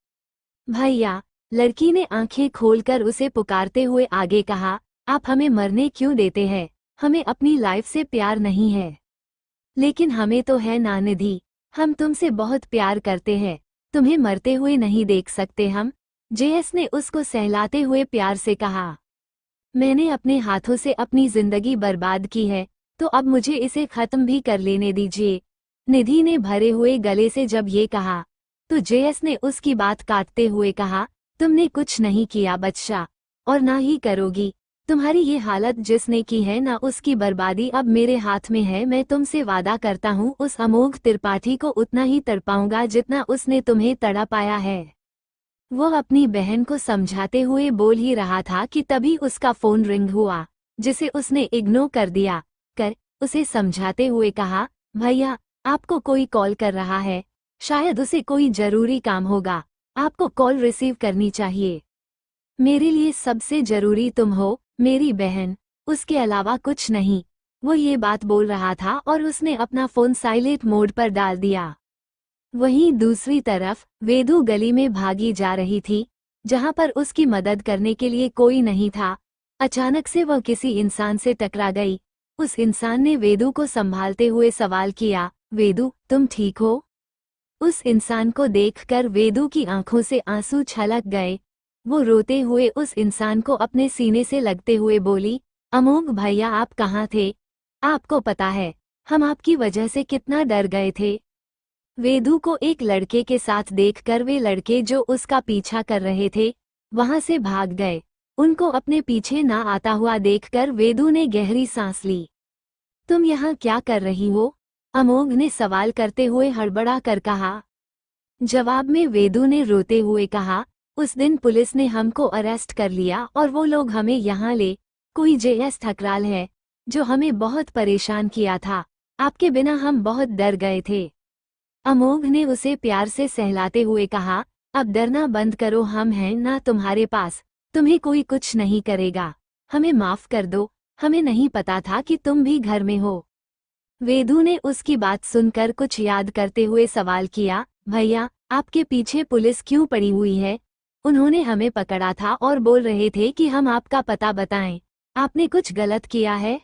Speaker 1: भैया, लड़की ने आंखें खोलकर उसे पुकारते हुए आगे कहा, आप हमें मरने क्यों देते हैं? हमें अपनी लाइफ से प्यार नहीं है। लेकिन हमें तो है ना निधि, हम तुमसे बहुत प्यार करते हैं, तुम्हें मरते हुए नहीं देख सकते हम। जेएस ने उसको सहलाते हुए प्यार से कहा, मैंने अपने हाथों से अपनी जिंदगी बर्बाद की है, तो अब मुझे इसे खत्म भी कर लेने दीजिए। निधि ने भरे हुए गले से जब ये कहा तो जेएस ने उसकी बात काटते हुए कहा, तुमने कुछ नहीं किया बच्चा, और ना ही करोगी। तुम्हारी ये हालत जिसने की है ना उसकी बर्बादी अब मेरे हाथ में है। मैं तुमसे वादा करता हूँ उस अमोघ त्रिपाठी को उतना ही तड़पाऊंगा जितना उसने तुम्हें तड़पाया है। वो अपनी बहन को समझाते हुए बोल ही रहा था कि तभी उसका फोन रिंग हुआ, जिसे उसने इग्नोर कर दिया। उसे समझाते हुए कहा, भैया आपको कोई कॉल कर रहा है, शायद उसे कोई जरूरी काम होगा, आपको कॉल रिसीव करनी चाहिए। मेरे लिए सबसे जरूरी तुम हो, मेरी बहन, उसके अलावा कुछ नहीं। वो ये बात बोल रहा था और उसने अपना फोन साइलेंट मोड पर डाल दिया। वहीं दूसरी तरफ वेदू गली में भागी जा रही थी, जहां पर उसकी मदद करने के लिए कोई नहीं था। अचानक से वह किसी इंसान से टकरा गई। उस इंसान ने वेदू को संभालते हुए सवाल किया, वेदू तुम ठीक हो? उस इंसान को देखकर वेदू की आंखों से आंसू छलक गए। वो रोते हुए उस इंसान को अपने सीने से लगते हुए बोली, अमोघ भैया आप कहाँ थे? आपको पता है हम आपकी वजह से कितना डर गए थे। वेदू को एक लड़के के साथ देखकर वे लड़के जो उसका पीछा कर रहे थे वहां से भाग गए। उनको अपने पीछे ना आता हुआ देखकर वेदू ने गहरी सांस ली। तुम यहाँ क्या कर रही हो? अमोघ ने सवाल करते हुए हड़बड़ा कर कहा। जवाब में वेदू ने रोते हुए कहा, उस दिन पुलिस ने हमको अरेस्ट कर लिया और वो लोग हमें यहाँ ले, कोई जेएस ठकराल है जो हमें बहुत परेशान किया था। आपके बिना हम बहुत डर गए थे। अमोघ ने उसे प्यार से सहलाते हुए कहा, अब डरना बंद करो, हम हैं ना तुम्हारे पास, तुम्हें कोई कुछ नहीं करेगा। हमें माफ कर दो, हमें नहीं पता था कि तुम भी घर में हो। वेदू ने उसकी बात सुनकर कुछ याद करते हुए सवाल किया, भैया आपके पीछे पुलिस क्यों पड़ी हुई है? उन्होंने हमें पकड़ा था और बोल रहे थे कि हम आपका पता बताएं। आपने कुछ गलत किया है?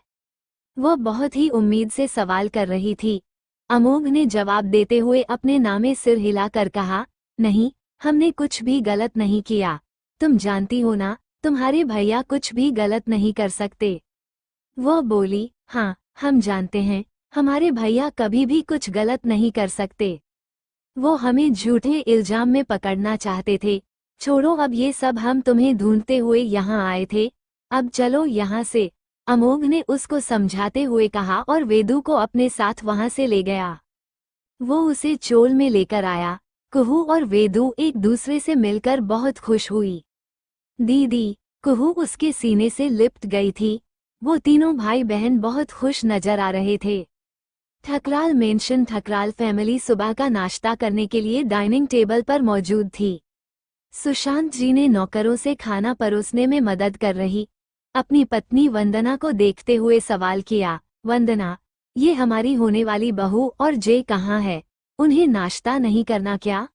Speaker 1: वह बहुत ही उम्मीद से सवाल कर रही थी। अमोघ ने जवाब देते हुए अपने नामे सिर हिलाकर कहा, नहीं, हमने कुछ भी गलत नहीं किया। तुम जानती हो ना, तुम्हारे भैया कुछ भी गलत नहीं कर सकते। वह बोली, हाँ हम जानते हैं, हमारे भैया कभी भी कुछ गलत नहीं कर सकते। वो हमें झूठे इल्जाम में पकड़ना चाहते थे। छोड़ो अब ये सब, हम तुम्हें ढूंढते हुए यहाँ आए थे, अब चलो यहाँ से। अमोघ ने उसको समझाते हुए कहा और वेदू को अपने साथ वहां से ले गया। वो उसे चोल में लेकर आया। कुहू और वेदू एक दूसरे से मिलकर बहुत खुश हुई। दीदी, कुहू उसके सीने से लिपट गई थी। वो तीनों भाई बहन बहुत खुश नजर आ रहे थे। ठकराल मेंशन ठकराल फैमिली सुबह का नाश्ता करने के लिए डाइनिंग टेबल पर मौजूद थी। सुशांत जी ने नौकरों से खाना परोसने में मदद कर रही अपनी पत्नी वंदना को देखते हुए सवाल किया, वंदना, ये हमारी होने वाली बहू और जय कहाँ है? उन्हें नाश्ता नहीं करना क्या?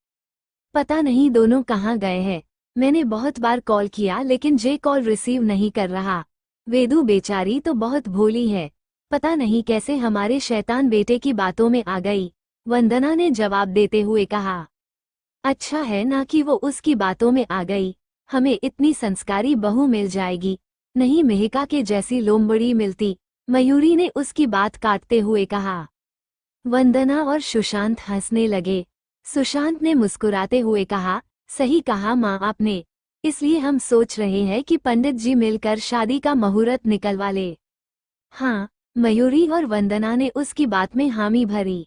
Speaker 1: पता नहीं दोनों कहाँ गए हैं। मैंने बहुत बार कॉल किया लेकिन जय कॉल रिसीव नहीं कर रहा। वेदू बेचारी तो बहुत भोली है, पता नहीं कैसे हमारे शैतान बेटे की बातों में आ गई, वंदना ने जवाब देते हुए कहा। अच्छा है ना कि वो उसकी बातों में आ गई, हमें इतनी संस्कारी बहू मिल जाएगी, नहीं मेहका के जैसी लोमबड़ी मिलती, मयूरी ने उसकी बात काटते हुए कहा। वंदना और सुशांत हंसने लगे। सुशांत ने मुस्कुराते हुए कहा, सही कहा माँ आपने, इसलिए हम सोच रहे हैं कि पंडित जी मिलकर शादी का मुहूर्त निकलवा ले। हाँ, मयूरी और वंदना ने उसकी बात में हामी भरी।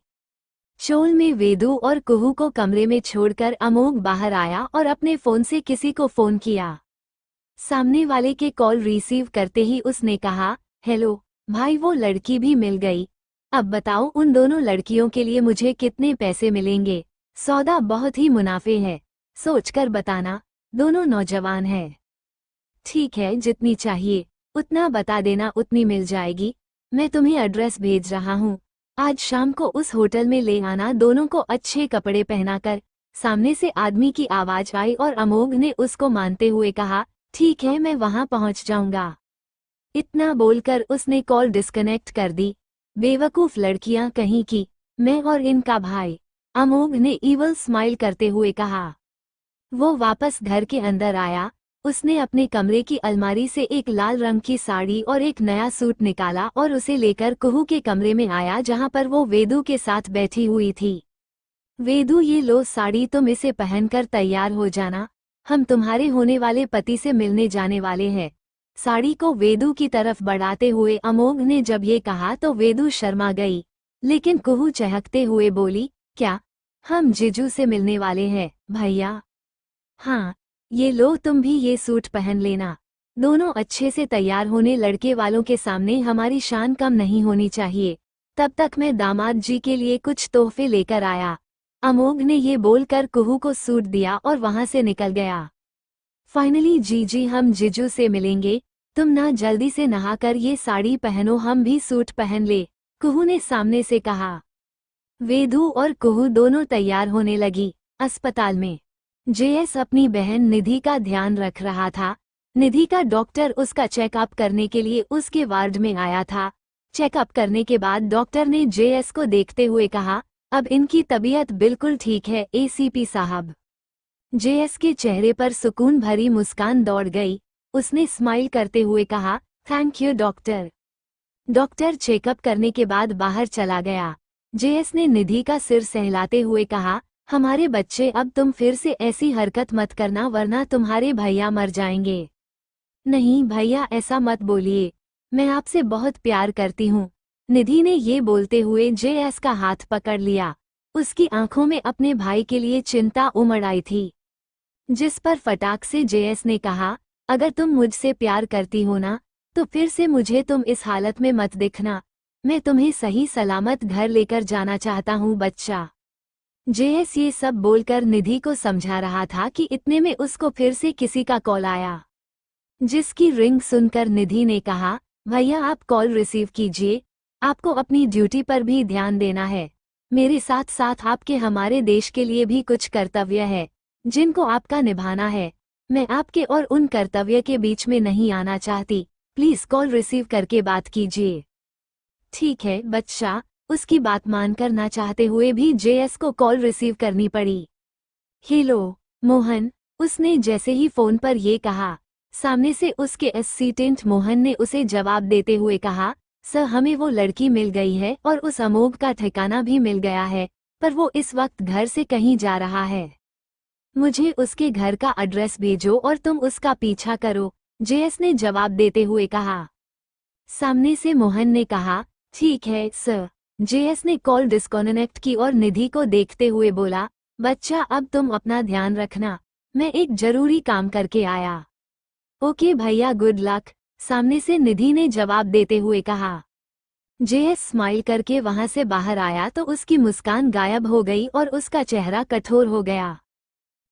Speaker 1: चोल में वेदू और कुहू को कमरे में छोड़कर अमोघ बाहर आया और अपने फोन से किसी को फोन किया। सामने वाले के कॉल रिसीव करते ही उसने कहा, हेलो भाई, वो लड़की भी मिल गई। अब बताओ उन दोनों लड़कियों के लिए मुझे कितने पैसे मिलेंगे? सौदा बहुत ही मुनाफे है, सोचकर बताना, दोनों नौजवान हैं। ठीक है, जितनी चाहिए उतना बता देना, उतनी मिल जाएगी। मैं तुम्हें एड्रेस भेज रहा हूँ, आज शाम को उस होटल में ले आना। दोनों को अच्छे कपड़े पहनाकर। सामने से आदमी की आवाज आई और अमोघ ने उसको मानते हुए कहा, ठीक है मैं वहां पहुंच जाऊंगा। इतना बोलकर उसने कॉल डिस्कनेक्ट कर दी। बेवकूफ लड़कियां कहीं की, मैं और इनका भाई, अमोघ ने ईवल स्माइल करते हुए कहा। वो वापस घर के अंदर आया। उसने अपने कमरे की अलमारी से एक लाल रंग की साड़ी और एक नया सूट निकाला और उसे लेकर कुहू के कमरे में आया जहां पर वो वेदू के साथ बैठी हुई थी। वेदू, ये लो साड़ी, तुम इसे पहनकर तैयार हो जाना, हम तुम्हारे होने वाले पति से मिलने जाने वाले हैं। साड़ी को वेदू की तरफ बढ़ाते हुए अमोघ ने जब ये कहा तो वेदू शर्मा गई, लेकिन कुहू चहकते हुए बोली, क्या हम जीजू से मिलने वाले हैं भैया? हाँ, ये लो तुम भी ये सूट पहन लेना। दोनों अच्छे से तैयार होने लड़के वालों के सामने हमारी शान कम नहीं होनी चाहिए। तब तक मैं दामाद जी के लिए कुछ तोहफे लेकर आया। अमोघ ने ये बोलकर कुहू को सूट दिया और वहां से निकल गया। फाइनली जीजी, हम जीजू से मिलेंगे, तुम ना जल्दी से नहाकर ये साड़ी पहनो, हम भी सूट पहन ले, कुहू ने सामने से कहा। वेदू और कुहू दोनों तैयार होने लगी। अस्पताल में जेएस अपनी बहन निधि का ध्यान रख रहा था। निधि का डॉक्टर उसका चेकअप करने के लिए उसके वार्ड में आया था। चेकअप करने के बाद डॉक्टर ने जेएस को देखते हुए कहा, अब इनकी तबीयत बिल्कुल ठीक है एसीपी साहब। जेएस के चेहरे पर सुकून भरी मुस्कान दौड़ गई। उसने स्माइल करते हुए कहा, thank you doctor. Doctor checkup करने के बाद बाहर चला गया। जेएस ने निधि का सिर सहलाते हुए कहा, हमारे बच्चे, अब तुम फिर से ऐसी हरकत मत करना वरना तुम्हारे भैया मर जाएंगे। नहीं भैया, ऐसा मत बोलिए, मैं आपसे बहुत प्यार करती हूँ। निधि ने ये बोलते हुए जेएस का हाथ पकड़ लिया। उसकी आंखों में अपने भाई के लिए चिंता उमड़ आई थी। जिस पर फटाक से जेएस ने कहा, अगर तुम मुझसे प्यार करती हो ना, तो फिर से मुझे तुम इस हालत में मत दिखना। मैं तुम्हें सही सलामत घर लेकर जाना चाहता हूँ बच्चा। जेएस ये सब बोलकर निधि को समझा रहा था कि इतने में उसको फिर से किसी का कॉल आया। जिसकी रिंग सुनकर निधि ने कहा, भैया आप कॉल रिसीव कीजिए, आपको अपनी ड्यूटी पर भी ध्यान देना है। मेरे साथ साथ आपके हमारे देश के लिए भी कुछ कर्तव्य है जिनको आपका निभाना है। मैं आपके और उन कर्तव्य के बीच में नहीं आना चाहती, प्लीज कॉल रिसीव करके बात कीजिए। ठीक है बच्चा, उसकी बात मानकर ना चाहते हुए भी जेएस को कॉल रिसीव करनी पड़ी। हेलो मोहन, उसने जैसे ही फोन पर ये कहा, सामने से उसके असिस्टेंट मोहन ने उसे जवाब देते हुए कहा, सर हमें वो लड़की मिल गई है और उस अमोघ का ठिकाना भी मिल गया है, पर वो इस वक्त घर से कहीं जा रहा है। मुझे उसके घर का एड्रेस भेजो और तुम उसका पीछा करो, जेएस ने जवाब देते हुए कहा। सामने से मोहन ने कहा, ठीक है सर। जेएस ने कॉल डिस्कनेक्ट की और निधि को देखते हुए बोला, बच्चा अब तुम अपना ध्यान रखना, मैं एक जरूरी काम करके आया। ओके भैया, गुड लक, सामने से निधि ने जवाब देते हुए कहा। जेएस स्माइल करके वहां से बाहर आया तो उसकी मुस्कान गायब हो गई और उसका चेहरा कठोर हो गया।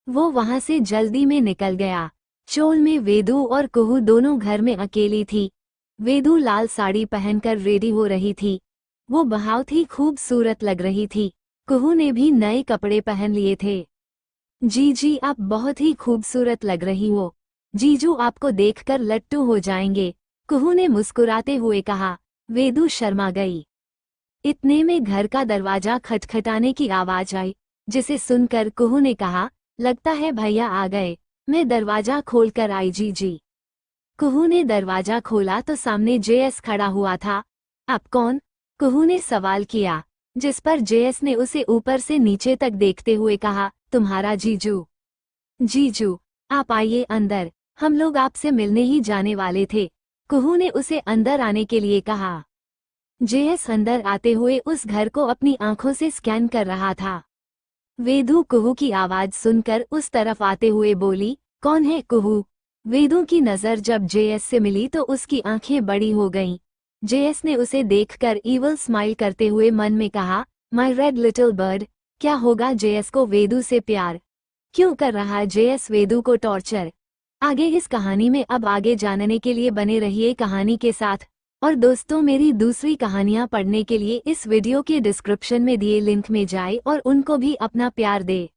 Speaker 1: वो वहां से जल्दी में निकल गया। चोल में वेदू और कुहू दोनों घर में अकेली थी। वेदू लाल साड़ी पहनकर रेडी हो रही थी। वो बहुत ही खूबसूरत लग रही थी। कुहू ने भी नए कपड़े पहन लिए थे। जी आप बहुत ही खूबसूरत लग रही हो, जीजू आपको देखकर लट्टू हो जाएंगे, कुहू ने मुस्कुराते हुए कहा। वेदू शर्मा गई। इतने में घर का दरवाजा खटखटाने की आवाज आई, जिसे सुनकर कुहू ने कहा, लगता है भैया आ गए, मैं दरवाजा खोलकर आई। जी। कुहू ने दरवाजा खोला तो सामने जेएस खड़ा हुआ था। आप कौन? कुहू ने सवाल किया, जिस पर जेएस ने उसे ऊपर से नीचे तक देखते हुए कहा, तुम्हारा जीजू। जीजू आप आइए अंदर, हम लोग आपसे मिलने ही जाने वाले थे, कुहू ने उसे अंदर आने के लिए कहा। जेएस अंदर आते हुए उस घर को अपनी आंखों से स्कैन कर रहा था। वेदू कुहू की आवाज सुनकर उस तरफ आते हुए बोली, कौन है कुहू? वेदू की नजर जब जेएस से मिली तो उसकी आंखें बड़ी हो गईं। जेएस ने उसे देखकर ईवल स्माइल करते हुए मन में कहा, माय रेड लिटिल बर्ड। क्या होगा जेएस को वेदू से प्यार? क्यों कर रहा है जेएस वेदू को टॉर्चर? आगे इस कहानी में अब आगे जानने के लिए बने रहिए कहानी के साथ। और दोस्तों, मेरी दूसरी कहानियां पढ़ने के लिए इस वीडियो के डिस्क्रिप्शन में दिए लिंक में जाए और उनको भी अपना प्यार दे।